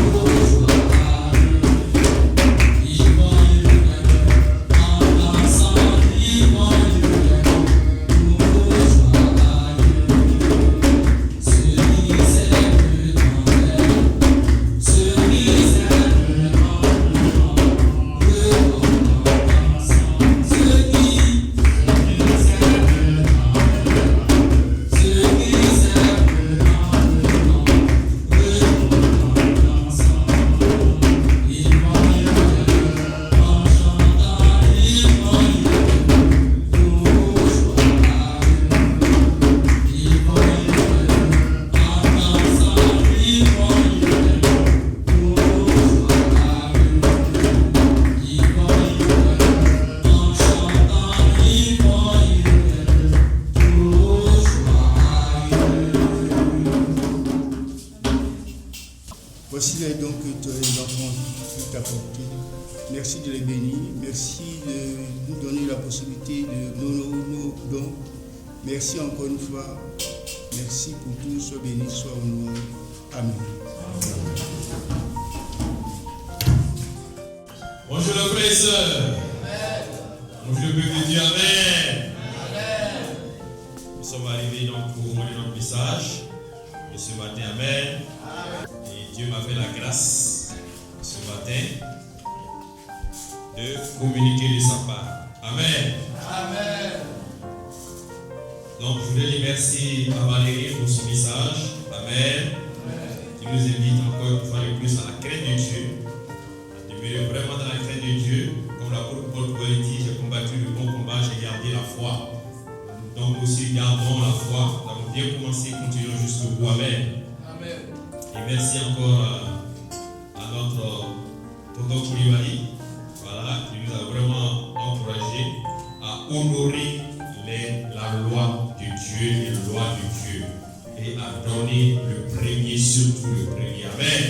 Speaker 4: Voici les dons que les enfants peuvent t'apporter. Merci de les bénir. Merci de nous donner la possibilité de nos dons. Merci encore une fois. Merci pour tout. Sois béni, sois honoré. Amen.
Speaker 5: Bonjour les frères et sœurs. Bonjour le peuple de Dieu. Amen. Nous sommes arrivés donc au moment de notre message de ce matin. Amen. Et Dieu m'a fait la grâce ce matin de communiquer de sa part. Amen.
Speaker 6: Amen.
Speaker 5: Donc je voudrais remercier à Valérie pour son message. Amen. Qui nous invite encore une fois de plus à la crainte de Dieu. Demeurer vraiment dans la crainte de Dieu. Comme l'apôtre Paul dit, j'ai combattu le bon combat, j'ai gardé la foi. Donc aussi gardons la foi. Nous avons bien commencé, continuons jusqu'au bout. Amen.
Speaker 6: Amen.
Speaker 5: Et merci encore à notre tonton Koulibaly, voilà, qui nous a vraiment encouragé à honorer la loi de Dieu, les lois de Dieu, et à donner le premier, surtout le premier. Amen.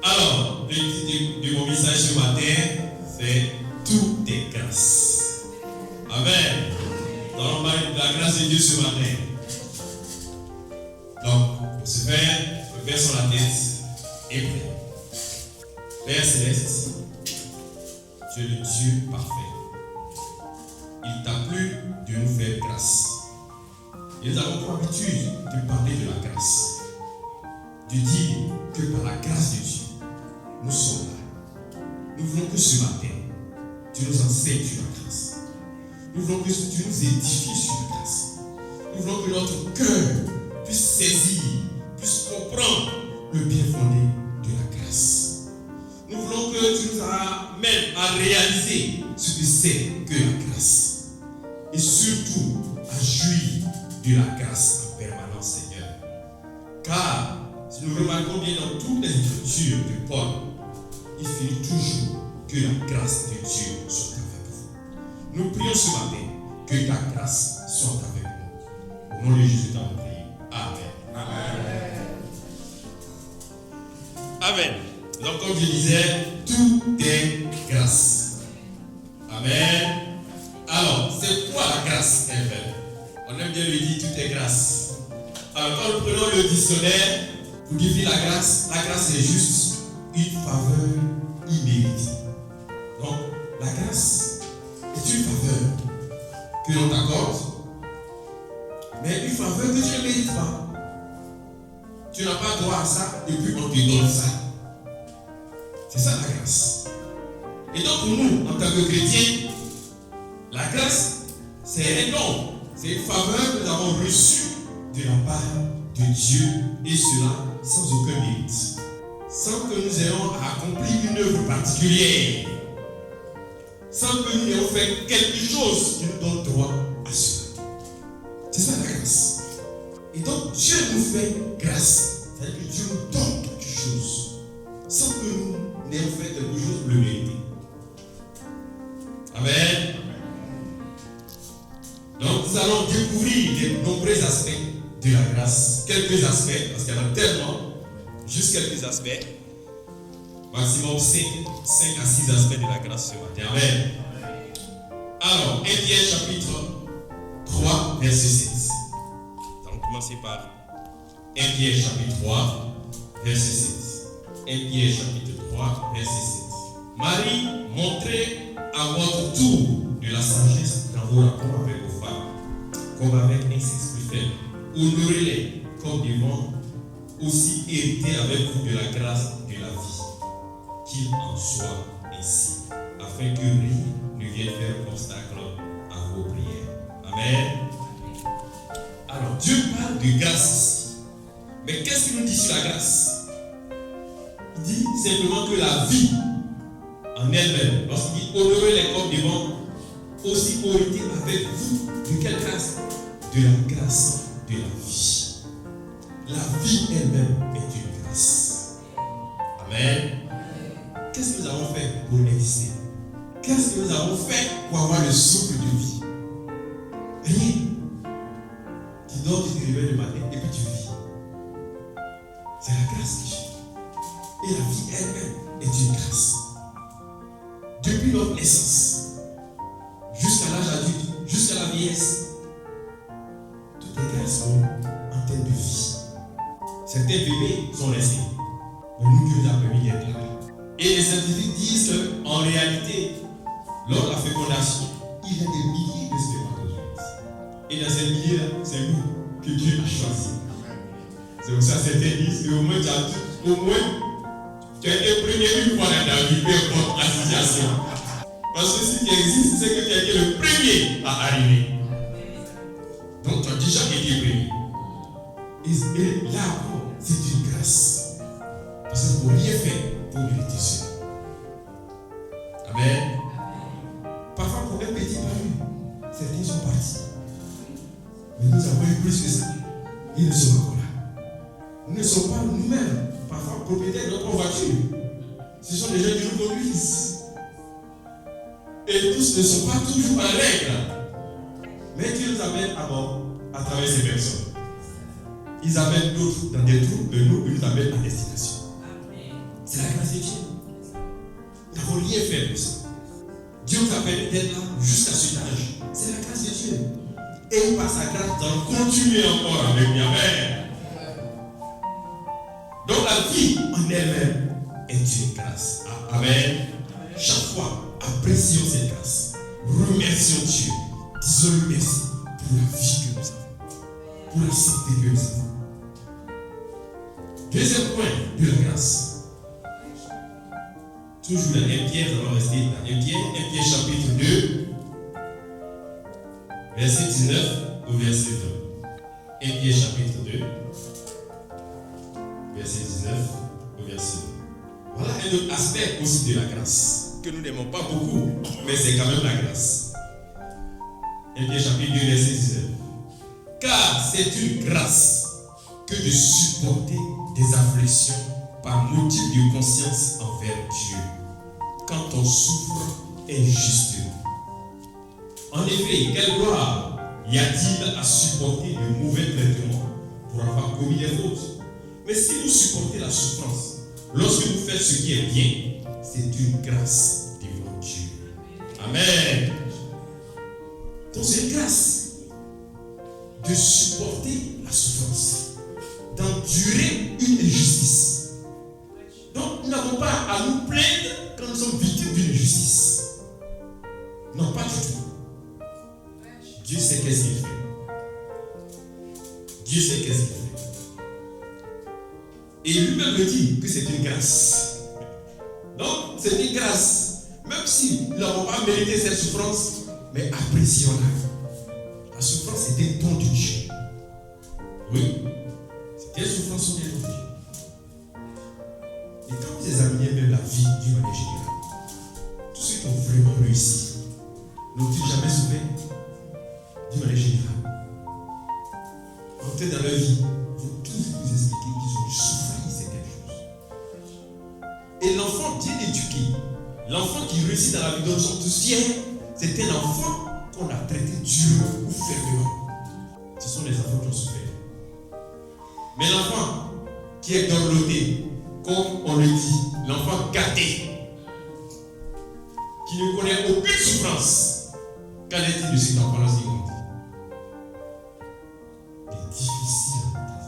Speaker 5: Alors, le titre de mon message ce matin, c'est tout est grâce. Amen. Dans la grâce de Dieu ce matin. Donc, pour ce faire, versons la tête et prions. Père Céleste, tu es le Dieu parfait. Il t'a plu de nous faire grâce. Et nous avons pour habitude de parler de la grâce. De dire que par la grâce de Dieu, nous sommes là. Nous voulons que ce matin, tu nous enseignes sur la grâce. Nous voulons que tu nous édifies sur la grâce. Nous voulons que notre cœur puisse saisir, puisse comprendre le bien fondé de la grâce. Nous voulons que tu nous amènes à réaliser ce que c'est que la grâce. Et surtout, à jouir de la grâce en permanence, Seigneur. Car, si nous remarquons bien dans toutes les écritures de Paul, il finit toujours que la grâce de Dieu soit avec vous. Nous prions ce matin que ta grâce soit avec nous. Au nom de Jésus, nous avons prié. Amen. Amen. Donc, comme je disais, tout est grâce. Amen. Alors, c'est quoi la grâce elle-même? On aime bien le dire, tout est grâce. Alors, quand nous prenons le dictionnaire pour définir la grâce est juste une faveur imméritée. Donc, la grâce est une faveur que l'on t'accorde, mais une faveur que tu ne mérites pas. Tu n'as pas droit à ça et puis on te donne ça. C'est ça la grâce. Et donc, pour nous, en tant que chrétiens, la grâce, c'est un don, c'est une faveur que nous avons reçue de la part de Dieu, et cela sans aucun mérite, sans que nous ayons à accomplir une œuvre particulière, sans que nous ayons fait quelque chose qui nous donne droit à cela. C'est ça la grâce. Et donc Dieu nous fait grâce, c'est-à-dire que Dieu nous donne quelque chose, sans que nous n'ayons fait quelque chose pour le mériter. Amen. Donc nous allons découvrir les nombreux aspects de la grâce. Quelques aspects, parce qu'il y en a tellement, juste quelques aspects. Maximum 5 à 6 aspects de la grâce ce matin. Amen. Alors, 1 Pierre chapitre 3, verset 7. Nous allons commencer par 1 Pierre chapitre 3, verset 7. 1 Pierre chapitre 3, verset 7. Marie, montrez à votre tour de la sagesse dans vos rapports avec vos femmes, comme avec un sexe plus faible. Honorez-les comme devant aussi hériter avec vous de la grâce de la vie, qu'il en soit ainsi, afin que rien ne vienne faire obstacle à vos prières. Amen. Alors, Dieu parle de grâce ici. Mais qu'est-ce qu'il nous dit sur la grâce? Il dit simplement que la vie en elle-même, lorsqu'il dit honorez-les comme devant aussi hériter avec vous de quelle grâce? De la grâce de la vie. La vie elle-même est une grâce. Amen. Qu'est-ce que nous avons fait pour exister? Qu'est-ce que nous avons fait pour avoir le souffle de vie? Rien. Tu dors, tu te réveilles le matin et puis tu vis. C'est la grâce de Dieu. Et la vie elle-même est une grâce. Depuis notre naissance, jusqu'à l'âge adulte, jusqu'à la vieillesse, tout est grâce en termes de vie. Certains bébés sont restés, mais nous, Dieu nous a permis d'être là. Et les scientifiques disent qu'en réalité, lors de la fécondation, il y a des milliers de spermatozoïdes. Et dans ces milliers-là, c'est nous que Dieu a choisi. C'est pour ça que certains disent qu'au moins, tu as été premier une fois dans ta vie, peu importe la situation. Parce que si tu existes, c'est que tu as été le premier à arriver. Donc tu as déjà été premier. Et là encore, c'est une grâce. Parce que vous ne pouvez rien faire pour mériter cela. Amen. Parfois pour un petit palu, certains sont partis. Mais nous avons eu plus que ça. Ils ne sont pas encore là. Nous ne sommes pas nous-mêmes, parfois propriétaires de notre voiture. Ce sont des gens qui nous conduisent. Et tous ne sont pas toujours en règle. Mais Dieu nous amène à bord à travers ces personnes. Ils amènent d'autres dans des trous, et nous, ils nous amènent à destination. C'est la grâce de Dieu. Nous n'avons rien fait pour ça. Dieu nous a permis d'être là jusqu'à cet âge. C'est la grâce de Dieu. Et par sa grâce, nous allons continuer encore avec lui. Amen. Donc la vie en elle-même est une grâce. Amen. Chaque fois, apprécions cette grâce. Remercions Dieu. Disons-lui merci pour la vie que nous avons. Pour la santé que nous avons. Deuxième point de la grâce. Toujours dans 1 Pierre, nous allons rester dans 1 Pierre chapitre 2, verset 19 au verset 20. 1 Pierre chapitre 2, verset 19 au verset 20. Voilà un autre aspect aussi de la grâce, que nous n'aimons pas beaucoup, mais c'est quand même la grâce. 1 Pierre chapitre 2, verset 19. Car c'est une grâce que de supporter des afflictions par motif de conscience envers Dieu, quand on souffre injustement. En effet, quelle gloire y a-t-il à supporter de mauvais traitements pour avoir commis des fautes? Mais si vous supportez la souffrance, lorsque vous faites ce qui est bien, c'est une grâce devant Dieu. Amen. Donc c'est une grâce de supporter la souffrance, d'endurer une injustice. Donc nous n'avons pas à nous plaindre quand nous sommes victimes d'une injustice. Non, pas du tout. Dieu sait qu'est-ce qu'il fait. Dieu sait qu'est-ce qu'il fait. Et lui-même me dit que c'est une grâce. Donc c'est une grâce. Même si nous n'avons pas mérité cette souffrance, mais apprécions-la. La souffrance est un don de Dieu. Oui. C'est une souffrance de Dieu. Et quand vous examinez même la vie d'une manière générale, tous ceux qui ont vraiment réussi n'ont-ils jamais souffert d'une manière générale? Entrez dans leur vie, vous tous vous expliquer qu'ils ont dû souffrir certaines choses. Et l'enfant bien éduqué, l'enfant qui réussit dans la vie dont nous sommes tous fiers, c'est un enfant qu'on a traité durement ou fermement. Ce sont les enfants qui ont souffert. Mais l'enfant qui est dorloté, comme on le dit, l'enfant gâté, qui ne connaît aucune souffrance, qu'en est-il de cet enfant-là s'il grandit? C'est difficile à monter.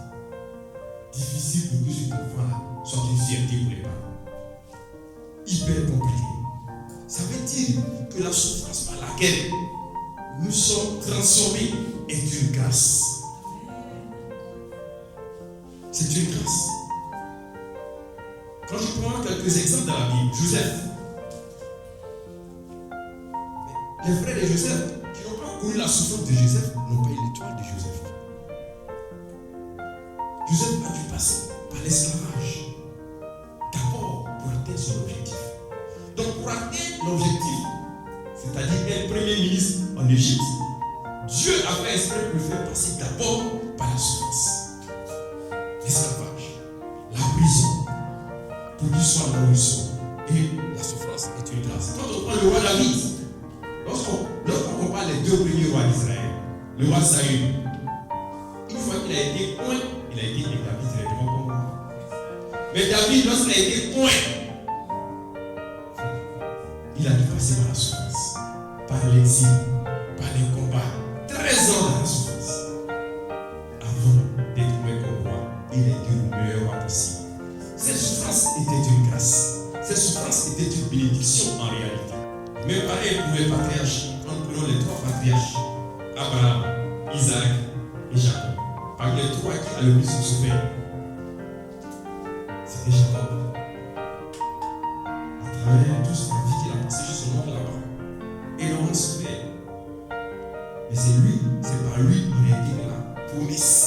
Speaker 5: Difficile pour que cet enfant-là soit une fierté pour les parents. Hyper compliqué. Ça veut dire que la souffrance par laquelle nous sommes transformés est une grâce. C'est une grâce. Quand je prends quelques exemples dans la Bible, Joseph, les frères de Joseph qui n'ont pas connu la souffrance de Joseph n'ont pas eu l'étoile de Joseph. Joseph a dû passer par l'esclavage, d'abord pour atteindre son objectif. Donc pour atteindre l'objectif, c'est-à-dire être premier ministre en Égypte, Dieu a fait exprès de le faire passer d'abord par la souffrance. L'esclavage, la prison, pour qu'il soit là où ils sont. Et la souffrance est une grâce. Quand on prend le roi David, lorsqu'on compare les deux premiers rois d'Israël, le roi Saül, une fois qu'il a été oint, il a été établi directement comme roi. Mais David, lorsqu'il a été point, il a dû passer par la souffrance, par l'exil, par les combats. 13 ans dans la souffrance. Avant d'être moins comme roi, il est le meilleur roi possible. Cette souffrance était une grâce. Cette souffrance était une bénédiction en réalité. Mais pareil pour les patriarches, quand nous prenons les 3 patriarches, Abraham, Isaac et Jacob. Parmi les 3 qui a le plus souffert, c'était Jacob. À travers toute la vie qu'il a passée justement là-bas. Énormément souffert. Mais c'est par lui en réalité que la promesse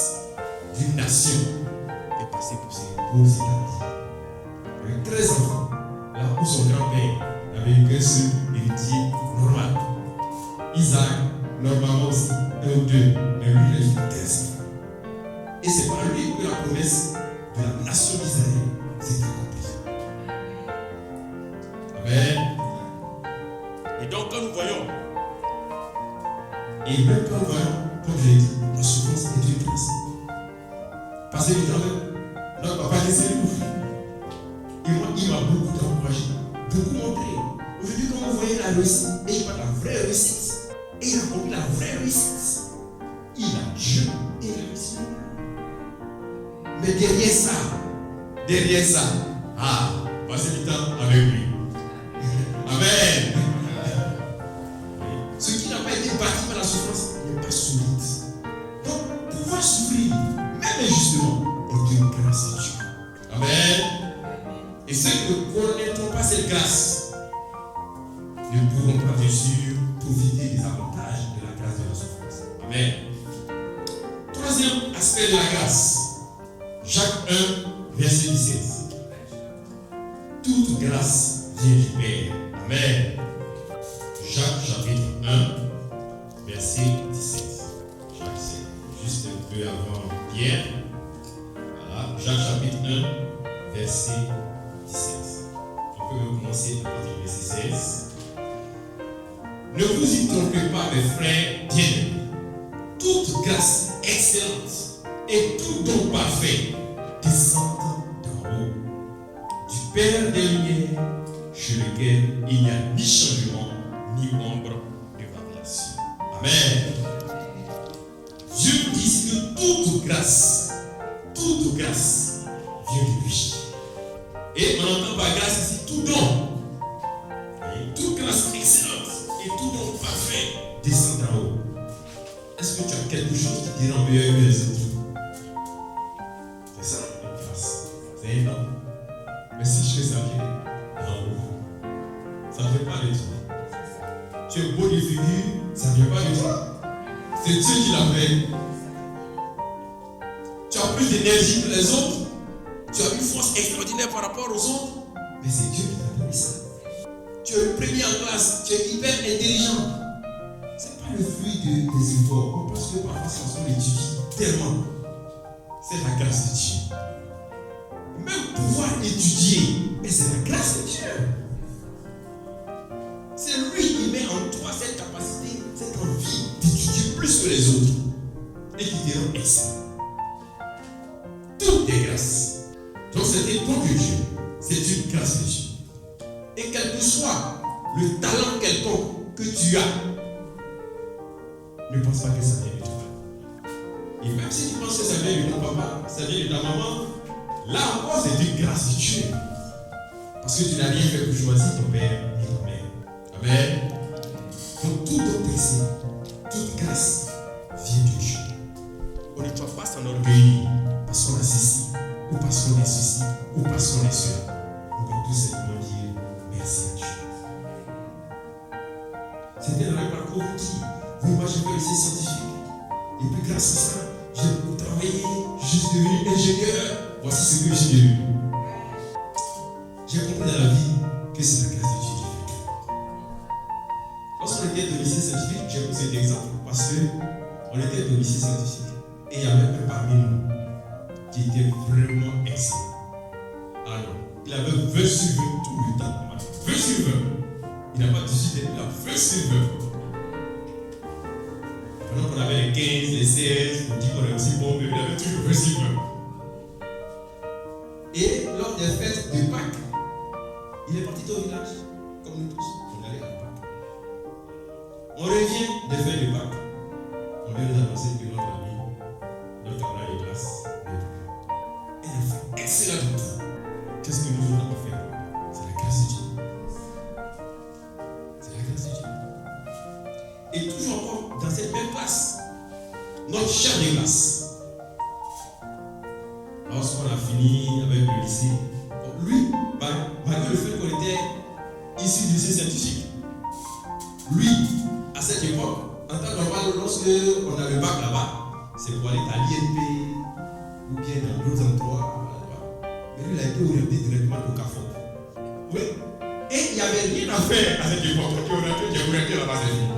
Speaker 5: d'une nation est passée pour ses États. Avec 13 enfants, là où son grand-père n'avait eu qu'un seul héritier normal. Isaac, normalement aussi, 1 ou 2, mais lui, il a eu 13 enfants. Et c'est par lui que la promesse de la nation d'Israël s'est accomplie. Amen. Et donc, quand nous voyons, et même quand nous voyons, comme je l'ai dit, la souffrance est une grâce. Passer du temps même, notre papa qui s'est ouvert. Il m'a beaucoup encouragé, beaucoup montré. Aujourd'hui, quand vous voyez la réussite, et il parle de la vraie réussite, et il a compris la vraie réussite, il a Dieu et il a réussi. Mais derrière ça, passez du temps avec lui. Amen. Ce qui n'a pas été bâti par la souffrance n'est pas solide. Donc, pouvoir souffrir, même injustement, est une grâce de Dieu. Amen. Et ceux qui ne connaîtront pas cette grâce ne pourront pas, bien sûr, profiter des avantages de la grâce de la souffrance. Amen. Troisième aspect de la grâce. Jacques 1, verset 17. Toute grâce vient du Père. Amen. Jacques chapitre 1, verset 17. Jacques, c'est juste un peu avant Pierre. Voilà. Jacques chapitre 1, verset 17. On peut commencer à partir du verset 16. Ne vous y trompez pas, mes frères bien-aimés. Toute grâce excellente et tout don parfait descendent d'en haut, du Père des Lumières, chez lequel il n'y a ni changement, ni ombre de variation. Amen. Dieu dit que toute grâce vient de lui. Et on entend par grâce ici tout don. Et toute grâce excellente et tout don parfait descend d'en haut. Est-ce que tu as quelque chose qui te rend meilleur que les autres? C'est ça, une grâce. C'est énorme. Mais si je fais ça bien, d'en haut, ça ne vient pas de toi. Tu es beau de figure, ça ne vient pas de toi. C'est Dieu qui l'a fait. Tu as plus d'énergie que les autres. Tu as une force extraordinaire par rapport aux autres. Mais c'est Dieu qui t'a donné ça. Tu es le premier en classe. Tu es hyper intelligent. Ce n'est pas le fruit des efforts. On pense que parfois, ça on étudie tellement. C'est la grâce de Dieu. Même pouvoir étudier, mais c'est la grâce de Dieu. C'est lui qui met en toi cette capacité, cette envie d'étudier plus que les autres et qui te rend excellent. Toutes les grâces. Donc c'est un don de Dieu. C'est une grâce de Dieu. Et quel que soit le talent quelconque que tu as, ne pense pas que ça vient de toi. Et même si tu penses que ça vient de ton papa, ça vient de ta maman, là encore c'est une grâce de Dieu. Parce que tu n'as rien fait pour choisir ton père ni ta mère. Amen. Donc tout autre excellent, toute grâce vient de Dieu. On ne doit pas s'enorgueillir parce qu'on a ceci, ou parce qu'on est ceci, ou parce qu'on est cela. On doit tout simplement dire merci à Dieu. C'était dans le parcours qui, moi j'ai fait lycée scientifique. Et puis grâce à ça, j'ai beaucoup travaillé, je suis devenu ingénieur. Voici ce que j'ai devenu. J'ai compris dans la vie que c'est la grâce de Dieu qui fait. Lorsqu'on était au lycée scientifique, j'ai pris cet exemple parce qu'on était au lycée scientifique. Et il y avait un parmi nous qui était vraiment excellent. Alors, il avait 20 sur 20 tout le temps. 20 sur 20. Il n'a pas 18 ans, il a 20 sur 20. Pendant qu'on avait les 15, les 16, on dit qu'on est aussi bon, mais il avait toujours 20 sur 20. Et lors des fêtes de Pâques, il est parti au village, comme nous tous. On allait à Pâques. On revient des fêtes de Pâques. On vient nous annoncer que notre ami, notre camarade de classe, est un enfant excellent de tout. Qu'est-ce que nous avons fait? C'est la grâce de Dieu. C'est la grâce de Dieu. Et toujours encore dans cette même classe, notre chef de classe, lorsqu'on a fini avec le lycée, lui, malgré le fait qu'on était issu du lycée scientifique, lui, à cette époque, en temps normal, lorsque on a le bac là-bas, c'est pour aller à l'INP ou bien dans d'autres endroits. Mais lui, il a été orienté directement au CAFOP. Oui. Et il n'y avait rien à faire à cette époque. Tu es orienté là-bas, c'est fini.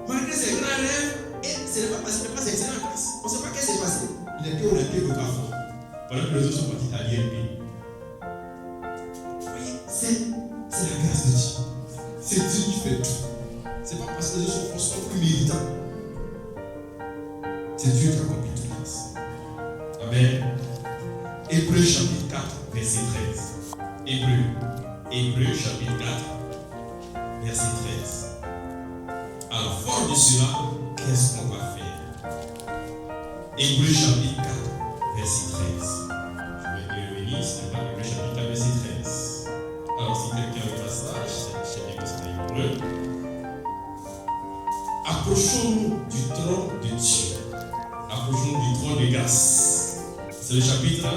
Speaker 5: Malgré ses grands rêves, et ce n'est pas passé, ce n'est pas excellent en classe. On ne sait pas qu'est-ce qui s'est passé. Il a été orienté au CAFOP. Pendant que les autres sont partis à l'INP. Vous voyez, c'est la grâce de Dieu. C'est Dieu qui fait tout. C'est pas parce que les autres sont plus méritants. C'est Dieu qui accomplit toute grâce. Amen. Hébreux chapitre 4, verset 13. Hébreux chapitre 4, verset 13. Alors, fort de cela, qu'est-ce qu'on va faire? Hébreux chapitre 4, verset 13. Je vais y revenir, c'est pas Hébreux chapitre 4, verset 13. Alors, si quelqu'un veut passage, c'est bien que c'est Hébreux. Approchons-nous du trône de Dieu. Approchons-nous du trône de grâce. C'est le chapitre 1.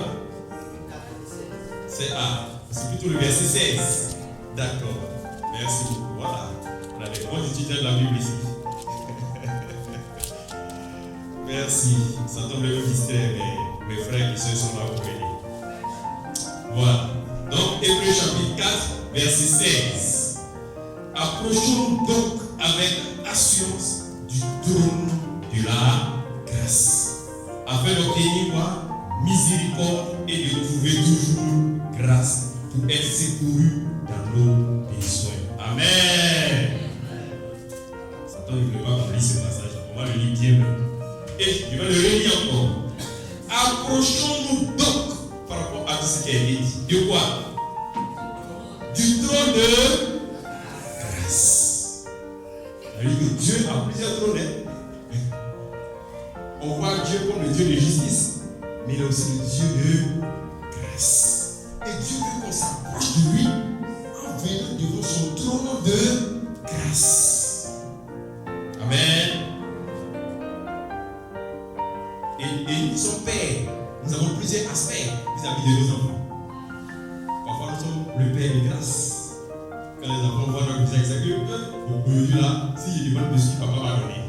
Speaker 5: C'est plutôt le verset 16. D'accord. Merci beaucoup. Voilà. On a des bons étudiants de la Bible ici. Merci. Ça tombe le mystère, mais mes frères et sœurs sont là pour aider. Voilà. Donc, Hébreux chapitre 4, verset 16. Approchons-nous donc avec assurance du trône de la grâce, afin d'obtenir quoi? Miséricorde et de trouver toujours grâce pour être secouru dans nos besoins. Amen. Satan ne voulait pas qu'on lise ce passage. On va le lire bien. Et je vais le relire encore. Approchons-nous donc par rapport à tout ce qui a été dit. De quoi? Du trône de grâce. C'est-à-dire que Dieu a plusieurs trônes. On voit Dieu comme le Dieu de justice, mais il est aussi le Dieu de grâce. Et Dieu veut qu'on s'approche de lui en venant devant son trône de grâce. Amen. Et nous sommes pères. Nous avons plusieurs aspects vis-à-vis de nos enfants. Parfois, nous sommes le père de grâce. Quand les enfants voient notre visage, c'est que aujourd'hui là, si je demande de ce que papa m'a donné.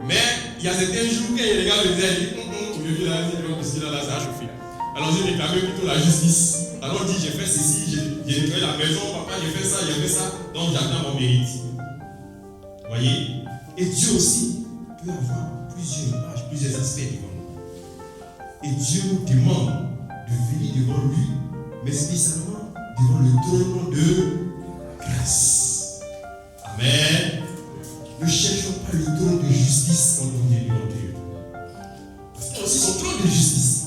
Speaker 5: Mais il y a certains jours quand il regarde le visage, il dit aujourd'hui là, si je demande de ce là, ça a chauffé. Alors j'ai réclamé plutôt la justice. Alors on dit j'ai fait ceci, j'ai nettoyé la maison, papa j'ai fait ça, donc j'attends mon mérite. Vous voyez? Et Dieu aussi peut avoir plusieurs images, plusieurs aspects devant nous. Et Dieu nous demande de venir devant lui, mais spécialement devant le trône de grâce. Amen. Ne cherchons pas le trône de justice quand on vient devant Dieu. Parce qu'il y a aussi son trône de justice.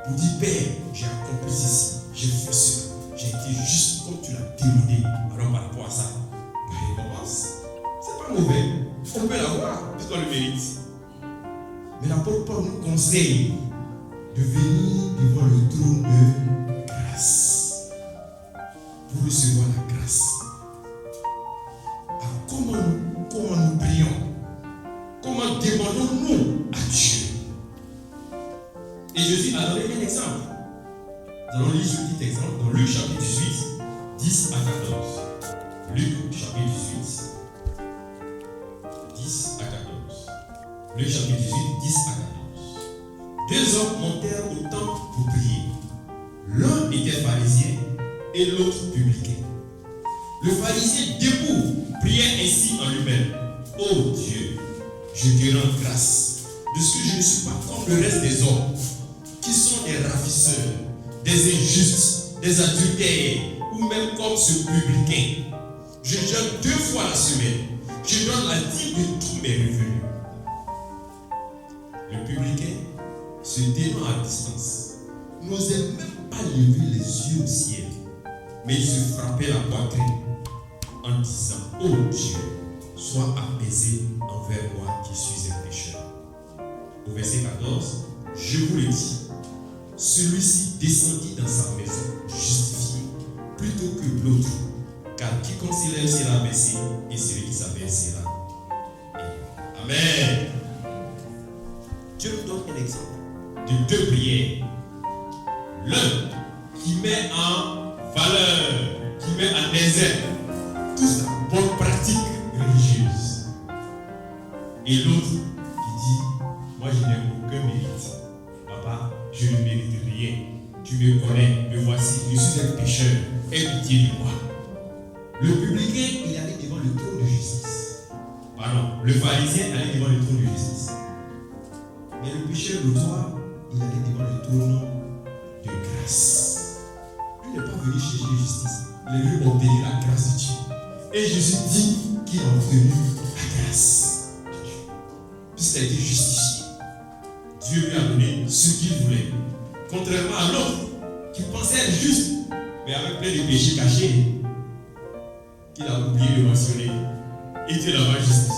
Speaker 5: Pour dire, Père, j'ai accompli ceci, j'ai fait cela, j'ai été juste comme tu l'as demandé. Alors par rapport à ça, la récompense, c'est pas mauvais. On peut l'avoir, puisqu'on le mérite. Mais l'apôtre Paul nous conseille de venir devant le trône de grâce pour recevoir la grâce. Alors comment nous prions? Comment demandons-nous à Dieu? Et Jésus a donné un exemple. Nous allons lire ce petit exemple dans Luc chapitre 18, 10 à 14. Luc chapitre 18, 10 à 14. Luc chapitre 18, 10 à 14. Deux hommes montèrent au temple pour prier. L'un était pharisien et l'autre publicain. Le pharisien debout priait ainsi en lui-même. Ô Dieu, je te rends grâce de ce que je ne suis pas comme le reste des hommes, qui sont des ravisseurs, des injustes, des adultères, ou même comme ce publicain. Je jeûne 2 fois la semaine. Je donne la dîme de tous mes revenus. Le publicain se tenant à distance, n'osait même pas lever les yeux au ciel, mais il se frappait la poitrine en disant: ô Dieu, sois apaisé envers moi qui suis un pécheur. Au verset 14, je vous le dis, celui-ci descendit dans sa maison justifié plutôt que l'autre, car quiconque s'élève sera abaissé et celui qui s'abaisse sera élevé. Amen. Dieu nous donne un exemple de deux prières. L'un qui met en valeur, qui met en exergue toute sa bonne pratique religieuse. Et l'autre qui dit: moi je n'ai aucun mérite. Papa, je ne mérite rien. Tu me connais, me voici, je suis un pécheur. Aie pitié de moi. Le publicain, il allait devant le trône de justice. Pardon, le pharisien allait devant le trône de justice. Mais le pécheur notoire, il allait devant le trône de grâce. Il n'est pas venu chercher justice, il est venu obtenir la grâce de Dieu. Et Jésus dit qu'il a obtenu la grâce de Dieu. Puisqu'il a été justifié, Dieu lui a donné ce qu'il voulait. Contrairement à l'autre qui pensait être juste, mais avec plein de péchés cachés, qu'il a oublié de mentionner, était là-bas justifié.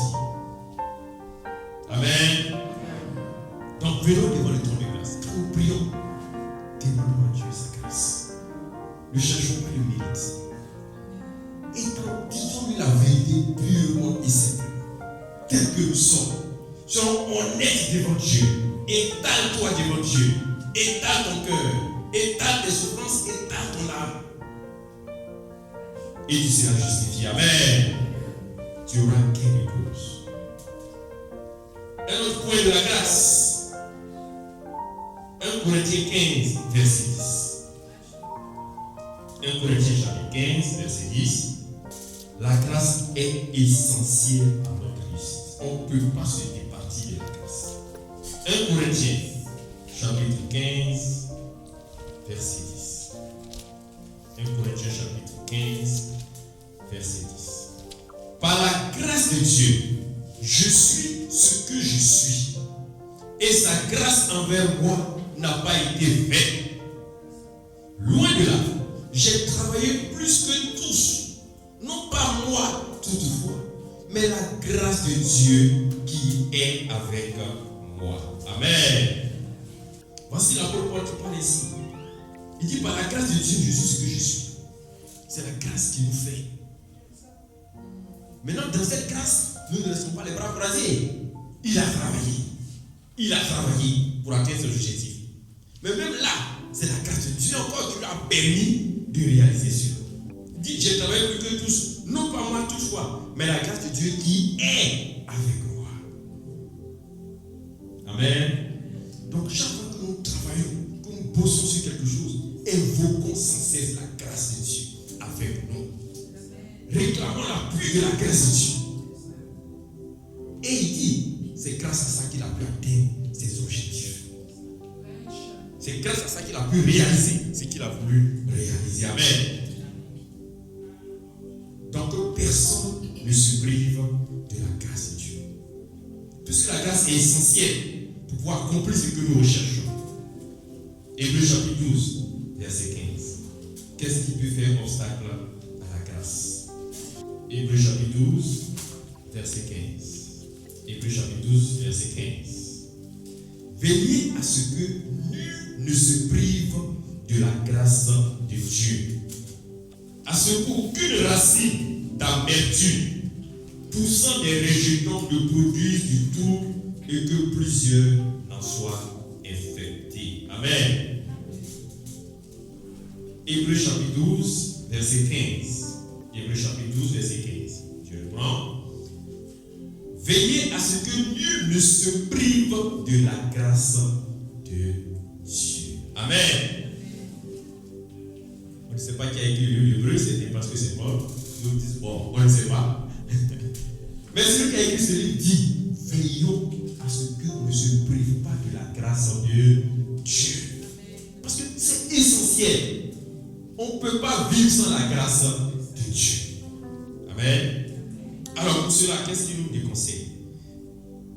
Speaker 5: Amen. Donc venons devant le trône de grâce. Quand nous prions, demandons à Dieu sa grâce. Ne cherchons pas le mérite. Et disons-lui la vérité purement et simplement. Tel que nous sommes. Soyons honnêtes devant Dieu. Étale-toi devant Dieu. Étale ton cœur. Étale tes souffrances. Étale ton âme. Et tu seras justifié. Amen. Tu auras gain de cause. Un autre point de la grâce. 1 Corinthiens 15, verset 10. 1 Corinthiens chapitre 15, verset 10. La grâce est essentielle à notre réussite. On ne peut pas se départir de la grâce. 1 Corinthiens chapitre 15, verset 10. 1 Corinthiens chapitre 15, verset 10. Par la grâce de Dieu, je suis ce que je suis. Et sa grâce envers moi n'a pas été vaine. Loin de là, j'ai travaillé plus que tous. Non pas moi toutefois, mais la grâce de Dieu qui est avec moi. Amen. Voici l'apôtre Paul qui parle ici. Il dit: par la grâce de Dieu, je suis ce que je suis. C'est la grâce qui nous fait. Maintenant, dans cette grâce, nous ne laissons pas les bras croisés. Il a travaillé. Il a travaillé pour atteindre son objectif. Mais même là, c'est la grâce de Dieu encore qui lui a permis de réaliser cela. Il dit: j'ai travaillé plus que tous. Non pas moi toutefois, mais la grâce de Dieu qui est avec moi. Amen. Donc chaque fois que nous travaillons, que nous bossons sur quelque chose, invoquons sans cesse la grâce de Dieu avec nous. Réclamons l'appui de la grâce de Dieu. Et il dit: c'est grâce à ça qu'il a pu atteindre ses objectifs. C'est grâce à ça qu'il a pu réaliser ce qu'il a voulu réaliser. Amen. Donc personne ne se prive de la grâce de Dieu. Puisque la grâce est essentielle pour pouvoir accomplir ce que nous recherchons. Hébreux chapitre 12, verset 15. Qu'est-ce qui peut faire obstacle à la grâce? Hébreux chapitre 12, verset 15. Hébreux chapitre 12, verset 15. Veillez à ce que nul ne se prive de la grâce de Dieu, à ce qu'aucune racine d'amertume poussant des rejetons ne produise du tout et que plusieurs en soient infectés. Amen. Hébreux chapitre 12, verset 15. Hébreux chapitre 12, verset 15. Je reprends. Veillez à ce que nul ne se prive de la grâce de Dieu. Amen. On ne sait pas qui a écrit le livre hébreu, c'était parce que c'est mort. Nous disons, bon, on ne sait pas. Mais celui qui a écrit ce livre dit: veillons à ce que on ne se prive pas de la grâce de Dieu. Parce que c'est essentiel. On ne peut pas vivre sans la grâce de Dieu. Amen. Alors pour cela, qu'est-ce qu'il nous déconseille?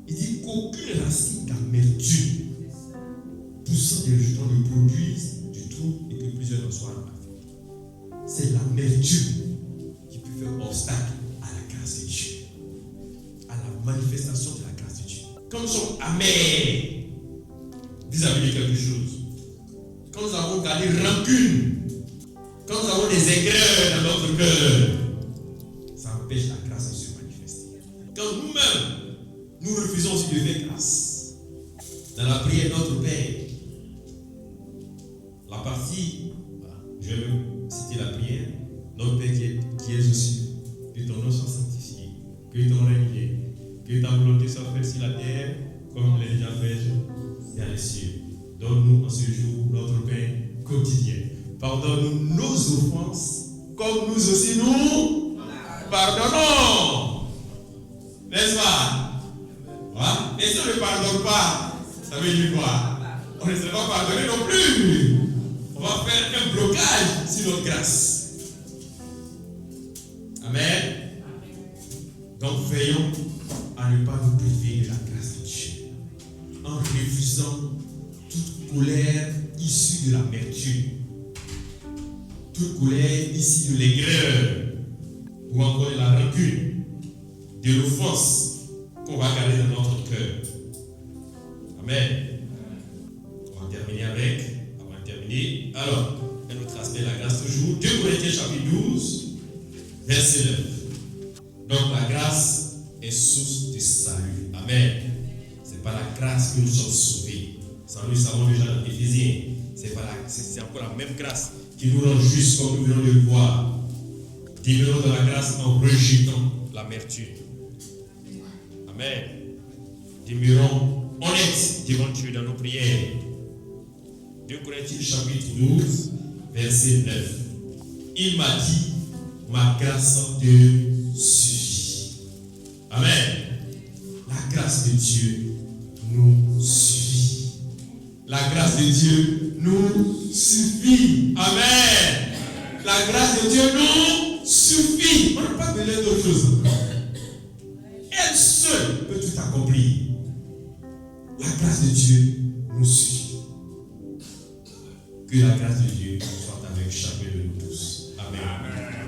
Speaker 5: Il dit qu'aucune racine d'amertume ces rejetons ne produisent du tout et que plusieurs en soient affectés. C'est l'amertume qui peut faire obstacle à la grâce de Dieu, à la manifestation de la grâce de Dieu. Quand nous sommes amers vis-à-vis de quelque chose, quand nous avons gardé rancune, quand nous avons des aigreurs dans notre cœur, ça empêche la grâce de se manifester. Quand nous-mêmes, nous refusons aussi de faire grâce, dans la prière de notre Père, la partie, je vais citer la prière, notre Père qui es aux cieux, que ton nom soit sanctifié, que ton règne vienne, que ta volonté soit faite sur la terre, comme elle est déjà faite dans les cieux. Donne-nous en ce jour notre pain quotidien. Pardonne-nous nos offenses, comme nous aussi nous pardonnons. N'est-ce pas? Voilà. Mais si on ne pardonne pas, ça veut dire quoi? On ne sera pas pardonné non plus. On va faire un blocage sur notre grâce. Amen. Donc veillons à ne pas nous priver de la grâce de Dieu en refusant toute colère issue de l'amertume, toute colère issue de l'aigreur ou encore de la rancune, de l'offense qu'on va garder dans notre cœur. Amen. On va terminer avec, avant de terminer, alors, un autre aspect de la grâce toujours, 2 Corinthiens chapitre 12, verset 9. Donc la grâce est source de salut. Amen. C'est par la grâce que nous sommes sauvés. Ça nous savons déjà dans Éphésiens. C'est encore la même grâce qui nous rend justes comme nous venons de le voir. Demeurons dans la grâce en rejetant l'amertume. Amen. Demeurons honnêtes devant Dieu dans nos prières. 2 Corinthiens chapitre 12, verset 9. Il m'a dit, ma grâce te suffit. Amen. La grâce de Dieu nous suffit. La grâce de Dieu nous suffit. Amen. La grâce de Dieu nous suffit. On n'a pas besoin d'autre chose. Elle seule peut tout accomplir. La grâce de Dieu nous suffit. Que la grâce de Dieu soit avec chacun de nous tous. Amen.